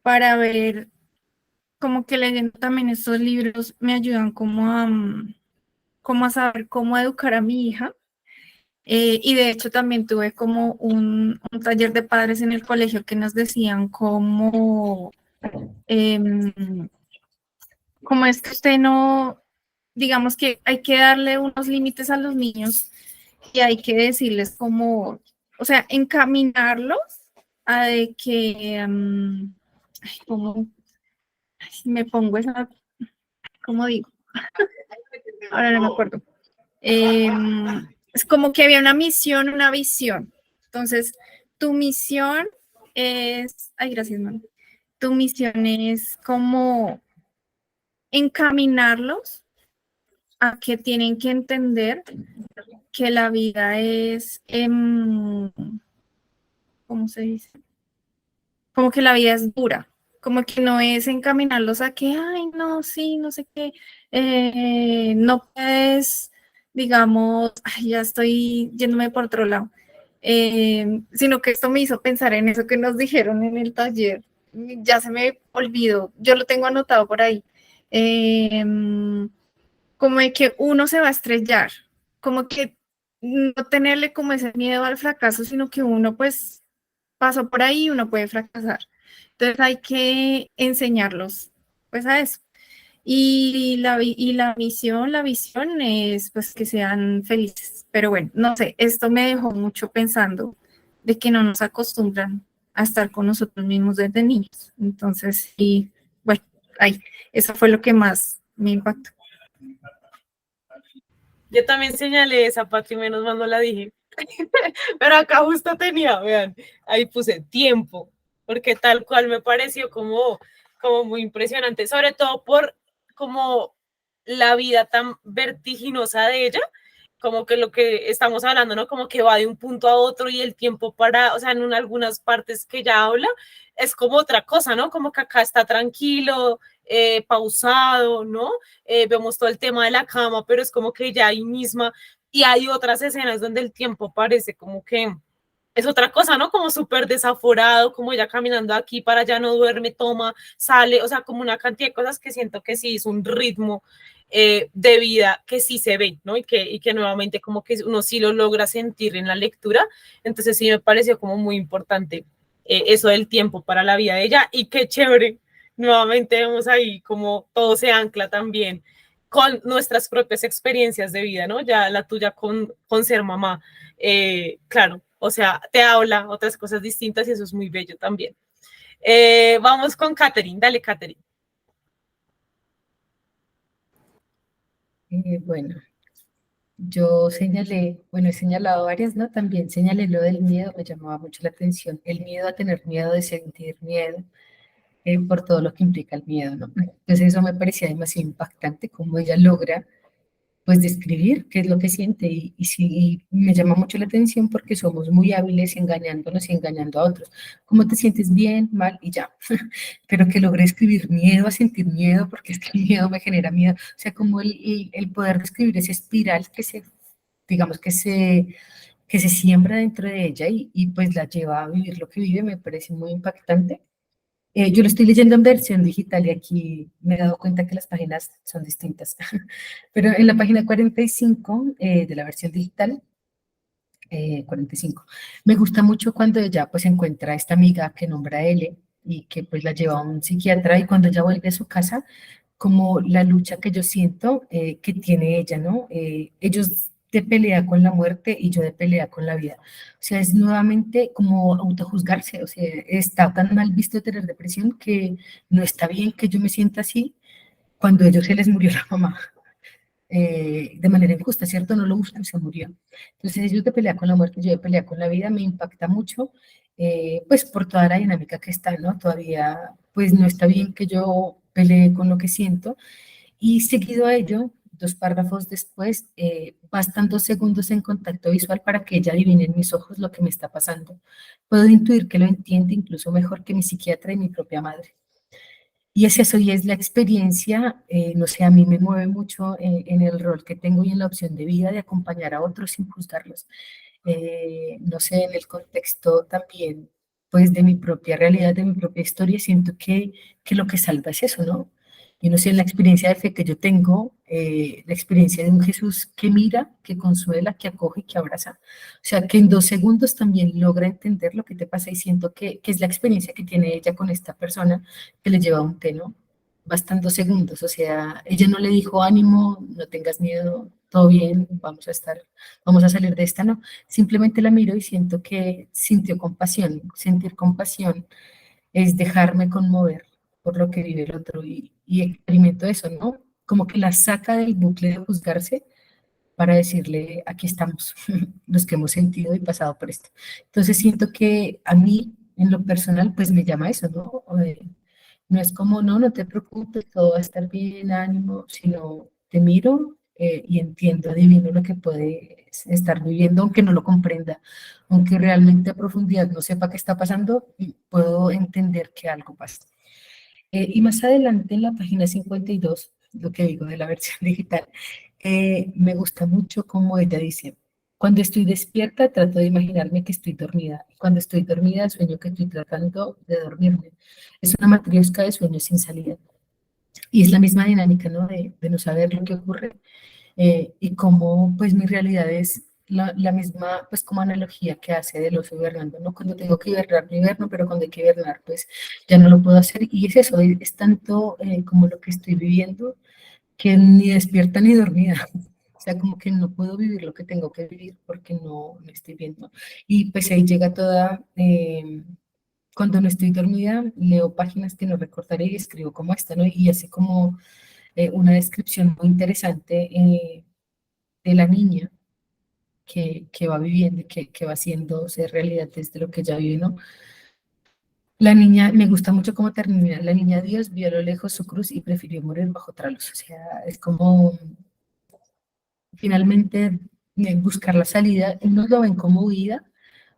para ver como que leyendo también estos libros me ayudan como a saber cómo educar a mi hija. Y de hecho también tuve como un taller de padres en el colegio que nos decían cómo es que usted no, digamos que hay que darle unos límites a los niños y hay que decirles cómo, o sea, encaminarlos a de que, como, me pongo esa, ¿cómo digo? Ahora no me acuerdo. Es como que había una misión, una visión. Entonces, tu misión es, ay, gracias, mano. Tu misión es como encaminarlos a que tienen que entender que la vida es, ¿cómo se dice? Como que la vida es dura, como que no es encaminarlos a que, ay, no, sí, no sé qué, no puedes, digamos, ay, ya estoy yéndome por otro lado, sino que esto me hizo pensar en eso que nos dijeron en el taller, ya se me olvidó, yo lo tengo anotado por ahí, como de que uno se va a estrellar, como que no tenerle como ese miedo al fracaso, sino que uno pues pasó por ahí y uno puede fracasar. Entonces hay que enseñarlos pues a eso. Y la visión es pues que sean felices. Pero bueno, no sé, esto me dejó mucho pensando de que no nos acostumbran a estar con nosotros mismos desde niños. Entonces, y bueno, ahí, eso fue lo que más me impactó. Yo también señalé esa, Patri, menos mal no la dije. Pero acá justo tenía, vean, ahí puse tiempo, porque tal cual me pareció como muy impresionante, sobre todo por como la vida tan vertiginosa de ella, como que lo que estamos hablando, ¿no? Como que va de un punto a otro y el tiempo o sea, en algunas partes que ella habla, es como otra cosa, ¿no? Como que acá está tranquilo, pausado, ¿no? Vemos todo el tema de la cama, pero es como que ya ahí misma, y hay otras escenas donde el tiempo parece como que es otra cosa, ¿no? Como súper desaforado, como ella caminando aquí para allá, no duerme, toma, sale, o sea, como una cantidad de cosas que siento que sí es un ritmo de vida que sí se ve, ¿no? Y que nuevamente como que uno sí lo logra sentir en la lectura, entonces sí me pareció como muy importante eso del tiempo para la vida de ella y qué chévere, nuevamente vemos ahí como todo se ancla también con nuestras propias experiencias de vida, ¿no? Ya la tuya con ser mamá, claro, o sea, te habla otras cosas distintas y eso es muy bello también. Vamos con Catherine, dale Catherine. Bueno, yo señalé, bueno, he señalado varias, ¿no? También señalé lo del miedo, me llamaba mucho la atención, el miedo a tener miedo, de sentir miedo, por todo lo que implica el miedo, ¿no? Entonces eso me parecía demasiado impactante, cómo ella logra pues describir qué es lo que siente y sí, y me llama mucho la atención porque somos muy hábiles engañándonos y engañando a otros. ¿Cómo te sientes? Bien, mal y ya. Pero que logré escribir miedo a sentir miedo porque es que el miedo me genera miedo. O sea, como el poder describir esa espiral que se, digamos, que se siembra dentro de ella y pues la lleva a vivir lo que vive, me parece muy impactante. Yo lo estoy leyendo en versión digital y aquí me he dado cuenta que las páginas son distintas. Pero en la página 45 de la versión digital, 45, me gusta mucho cuando ella pues encuentra a esta amiga que nombra L y que pues la lleva a un psiquiatra y cuando ella vuelve a su casa, como la lucha que yo siento que tiene ella, ¿no? Ellos de pelea con la muerte y yo de pelea con la vida. O sea, es nuevamente como autojuzgarse, o sea, está tan mal visto tener depresión que no está bien que yo me sienta así cuando a ellos se les murió la mamá. De manera injusta, ¿cierto? No lo buscan, se murió. Entonces ellos de pelea con la muerte, yo de pelea con la vida, me impacta mucho, pues por toda la dinámica que está, ¿no? Todavía, pues no está bien que yo pelee con lo que siento, y seguido a ello, 2 párrafos después, bastan 2 segundos en contacto visual para que ella adivine en mis ojos lo que me está pasando. Puedo intuir que lo entiende incluso mejor que mi psiquiatra y mi propia madre. Y es eso, y es la experiencia, no sé, a mí me mueve mucho en el rol que tengo y en la opción de vida de acompañar a otros sin juzgarlos. No sé, en el contexto también, pues de mi propia realidad, de mi propia historia, siento que lo que salva es eso, ¿no? Y no sé, en la experiencia de fe que yo tengo, la experiencia de un Jesús que mira, que consuela, que acoge, que abraza. O sea, que en 2 segundos también logra entender lo que te pasa y siento que es la experiencia que tiene ella con esta persona que le lleva un té, ¿no? Bastan 2 segundos, o sea, ella no le dijo ánimo, no tengas miedo, todo bien, vamos a salir de esta, ¿no? Simplemente la miro y siento que sintió compasión. Sentir compasión es dejarme conmover por lo que vive el otro y experimento eso, ¿no? Como que la saca del bucle de juzgarse para decirle, aquí estamos, los que hemos sentido y pasado por esto. Entonces siento que a mí, en lo personal, pues me llama eso, ¿no? No es como, no, no te preocupes, todo va a estar bien, ánimo, sino te miro y entiendo, adivino lo que puede estar viviendo, aunque no lo comprenda, aunque realmente a profundidad no sepa qué está pasando, y puedo entender que algo pasa. Y más adelante en la página 52, lo que digo de la versión digital, me gusta mucho como ella dice, cuando estoy despierta trato de imaginarme que estoy dormida. Cuando estoy dormida sueño que estoy tratando de dormirme. Es una matriosca de sueños sin salida. Y es la misma dinámica, ¿no? De no saber lo que ocurre y cómo pues mi realidad es la misma pues como analogía que hace del oso hibernando, ¿no? Cuando tengo que hibernar, no hiberno, pero cuando hay que hibernar pues ya no lo puedo hacer y es eso, es tanto como lo que estoy viviendo que ni despierta ni dormida. O sea, como que no puedo vivir lo que tengo que vivir porque no me estoy viendo. Y pues ahí llega toda, cuando no estoy dormida, leo páginas que no recordaré y escribo como esta, ¿no? Y hace como una descripción muy interesante de la niña que va viviendo, que va haciéndose realidad desde lo que ella vive, ¿no? La niña, me gusta mucho cómo termina, la niña Dios vio a lo lejos su cruz y prefirió morir bajo otra luz, o sea, es como finalmente buscar la salida, unos lo ven como huida,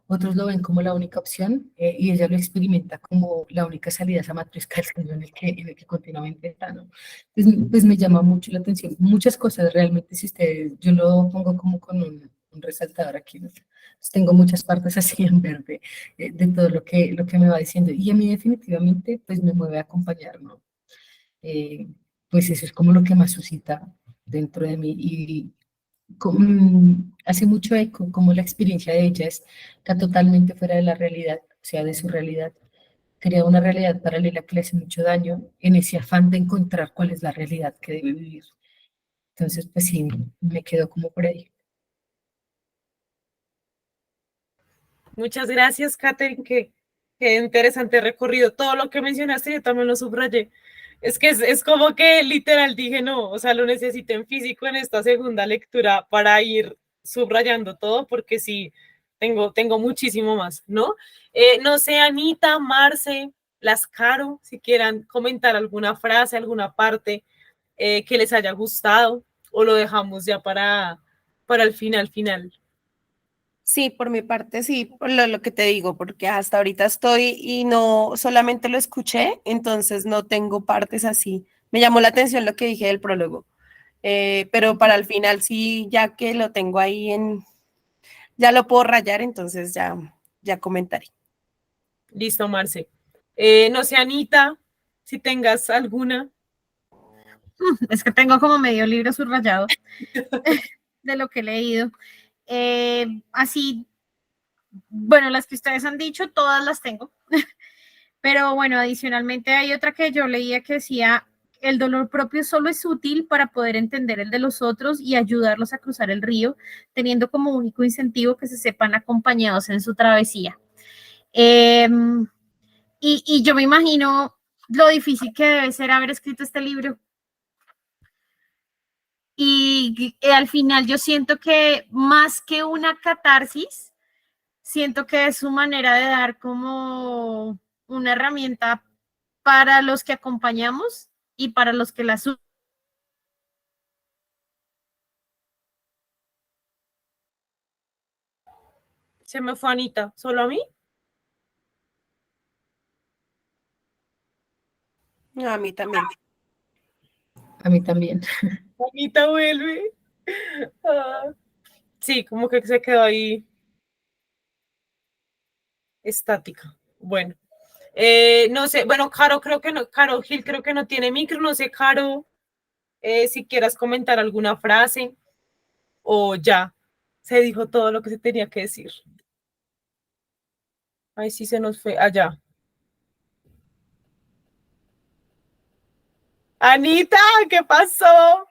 otros lo ven como la única opción y ella lo experimenta como la única salida a esa matriosca del sueño en el que continuamente está, ¿no? Entonces, pues me llama mucho la atención, muchas cosas realmente, si ustedes, yo lo pongo como con un resaltador aquí, ¿no? Pues tengo muchas partes así en verde de todo lo que me va diciendo y a mí definitivamente pues me mueve a acompañar, ¿no? Eh, pues eso es como lo que más suscita dentro de mí y hace mucho eco como la experiencia de ella está totalmente fuera de la realidad, o sea, de su realidad. Crea una realidad paralela que le hace mucho daño en ese afán de encontrar cuál es la realidad que debe vivir. Entonces, pues sí, me quedo como por ahí. Muchas gracias, Katherine, qué interesante recorrido. Todo lo que mencionaste yo también lo subrayé. Es que es como que literal dije, no, o sea, lo necesito en físico en esta segunda lectura para ir subrayando todo, porque sí, tengo muchísimo más, ¿no? No sé, Anita, Marce, las Caro, si quieran comentar alguna frase, alguna parte que les haya gustado, o lo dejamos ya para el final. Sí, por mi parte, sí, por lo que te digo, porque hasta ahorita estoy y no solamente lo escuché, entonces no tengo partes así. Me llamó la atención lo que dije del prólogo, pero para el final sí, ya que lo tengo ahí ya lo puedo rayar, entonces ya comentaré. Listo, Marce. No sé, Anita, si tengas alguna. Es que tengo como medio libro subrayado de lo que he leído. Así, bueno, las que ustedes han dicho, todas las tengo. Pero bueno, adicionalmente hay otra que yo leía que decía, el dolor propio solo es útil para poder entender el de los otros y ayudarlos a cruzar el río, teniendo como único incentivo que se sepan acompañados en su travesía. Y yo me imagino lo difícil que debe ser haber escrito este libro. Y al final yo siento que más que una catarsis, siento que es su manera de dar como una herramienta para los que acompañamos y para los que la sufren. Se me fue Anita, ¿solo a mí? A mí también. A mí también. Anita vuelve. Ah, sí, como que se quedó ahí estática. Bueno, no sé, bueno, Caro creo que no, Caro Gil creo que no tiene micro, no sé, Caro, si quieras comentar alguna frase o ya se dijo todo lo que se tenía que decir. Ay, sí se nos fue allá. Anita, ¿qué pasó?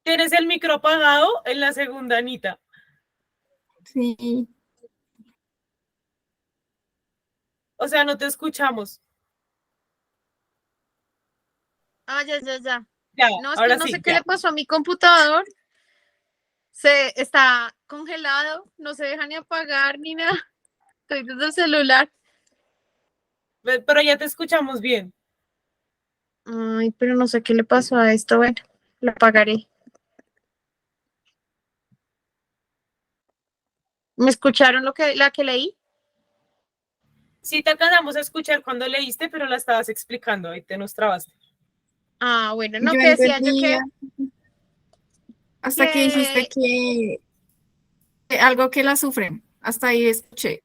¿Tienes el micro apagado en la segunda, Anita? Sí. O sea, no te escuchamos. Ya. Ya, No, es que ahora no sé sí, qué ya. le pasó a mi computador. Se está congelado, no se deja ni apagar ni nada. Estoy desde el celular. Pero ya te escuchamos bien. Ay, pero no sé qué le pasó a esto. Bueno, lo apagaré. ¿Me escucharon la que leí? Sí te alcanzamos a escuchar cuando leíste, pero la estabas explicando, ahí te nos trabaste. Ah, bueno, no, Yo que decía yo entendía hasta que dijiste que que algo que la sufren. Hasta ahí escuché.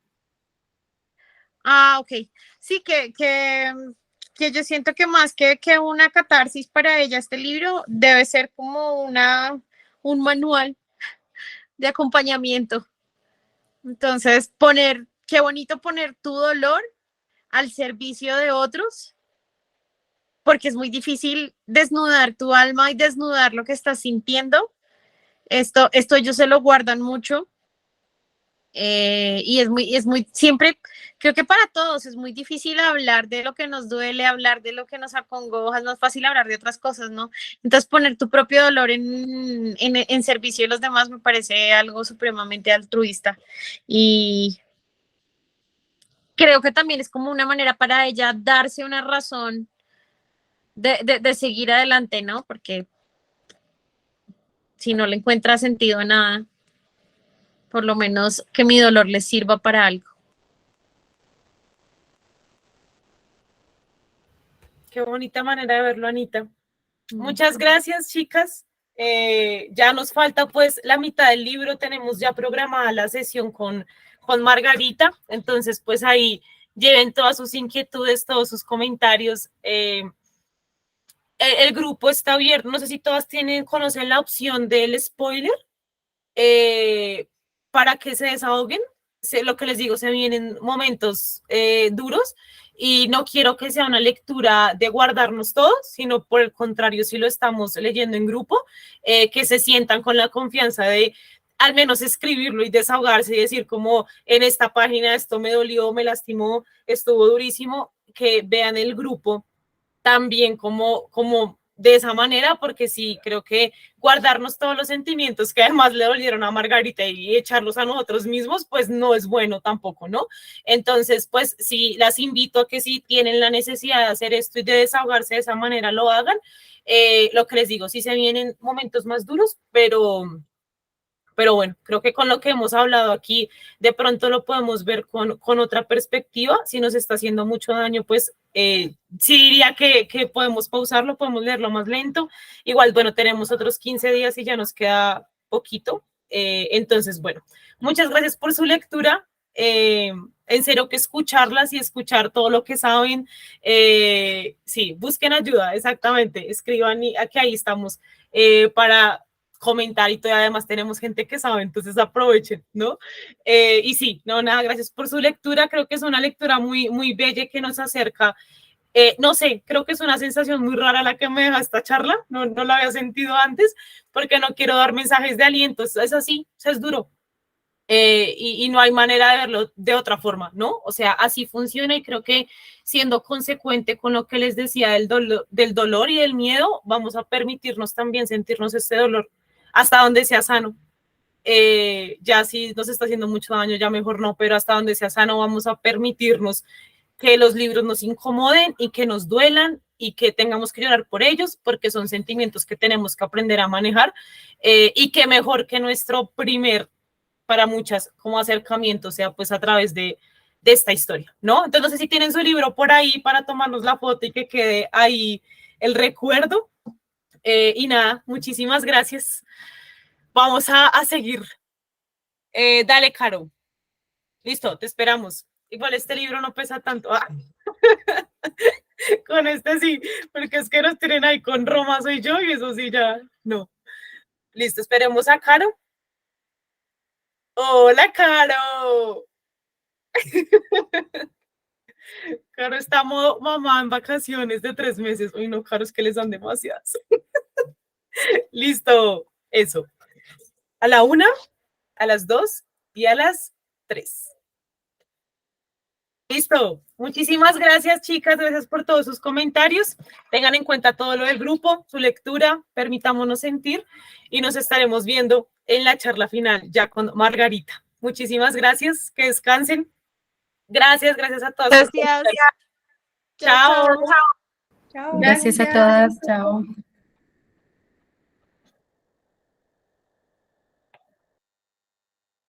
ok. Sí, que yo siento que más que una catarsis para ella, este libro debe ser como un manual de acompañamiento. Entonces, qué bonito poner tu dolor al servicio de otros, porque es muy difícil desnudar tu alma y desnudar lo que estás sintiendo. Esto ellos se lo guardan mucho. Y siempre, creo que para todos es muy difícil hablar de lo que nos duele, hablar de lo que nos acongoja, es más fácil hablar de otras cosas, ¿no? Entonces poner tu propio dolor en servicio de los demás me parece algo supremamente altruista y creo que también es como una manera para ella darse una razón de seguir adelante, ¿no? Porque si no le encuentra sentido a nada, por lo menos que mi dolor le sirva para algo. Qué bonita manera de verlo, Anita. Muchas gracias, chicas. Ya nos falta pues la mitad del libro, tenemos ya programada la sesión con Margarita, entonces pues ahí lleven todas sus inquietudes, todos sus comentarios. El grupo está abierto, no sé si todas conocen la opción del spoiler para que se desahoguen. lo que les digo, se vienen momentos duros y no quiero que sea una lectura de guardarnos todos, sino por el contrario, si lo estamos leyendo en grupo, que se sientan con la confianza de al menos escribirlo y desahogarse y decir como en esta página esto me dolió, me lastimó, estuvo durísimo, que vean el grupo también como de esa manera, porque sí, creo que guardarnos todos los sentimientos que además le dolieron a Margarita y echarlos a nosotros mismos, pues no es bueno tampoco, ¿no? Entonces, pues sí, las invito a que si tienen la necesidad de hacer esto y de desahogarse de esa manera, lo hagan. Lo que les digo, sí se vienen momentos más duros, pero bueno, creo que con lo que hemos hablado aquí, de pronto lo podemos ver con otra perspectiva. Si nos está haciendo mucho daño, pues sí diría que podemos pausarlo, podemos leerlo más lento. Igual, bueno, tenemos otros 15 días y ya nos queda poquito. Entonces, bueno, muchas gracias por su lectura. En serio que escucharlas y escuchar todo lo que saben. Sí, busquen ayuda, exactamente. Escriban y aquí ahí estamos para comentar y todavía además tenemos gente que sabe, entonces aprovechen, ¿no? Y sí, no, nada, gracias por su lectura, creo que es una lectura muy, muy bella que nos acerca, no sé, creo que es una sensación muy rara la que me deja esta charla, no la había sentido antes, porque no quiero dar mensajes de aliento, es así, o sea, es duro. Y no hay manera de verlo de otra forma, ¿no? O sea, así funciona y creo que siendo consecuente con lo que les decía del dolor y del miedo, vamos a permitirnos también sentirnos este dolor hasta donde sea sano. Ya si nos está haciendo mucho daño, ya mejor no, pero hasta donde sea sano vamos a permitirnos que los libros nos incomoden y que nos duelan y que tengamos que llorar por ellos, porque son sentimientos que tenemos que aprender a manejar y que mejor que nuestro primer, para muchas, como acercamiento sea pues a través de esta historia, ¿no? Entonces, no sé si tienen su libro por ahí para tomarnos la foto y que quede ahí el recuerdo. Y nada, muchísimas gracias. Vamos a seguir. Dale, Caro. Listo, te esperamos. Igual este libro no pesa tanto. Ah. Con este sí, porque es que nos tienen ahí con Roma soy yo y eso sí ya no. Listo, esperemos a Caro. Hola, Caro. Caro está modo mamá en vacaciones de 3 meses. Uy, no, Caro, es que les dan demasiadas. Listo, eso. A la 1, a las 2 y a las 3. Listo. Muchísimas gracias, chicas. Gracias por todos sus comentarios. Tengan en cuenta todo lo del grupo, su lectura, permitámonos sentir y nos estaremos viendo en la charla final ya con Margarita. Muchísimas gracias. Que descansen. Gracias a todas. Gracias. Chao. Gracias a todas. Chao.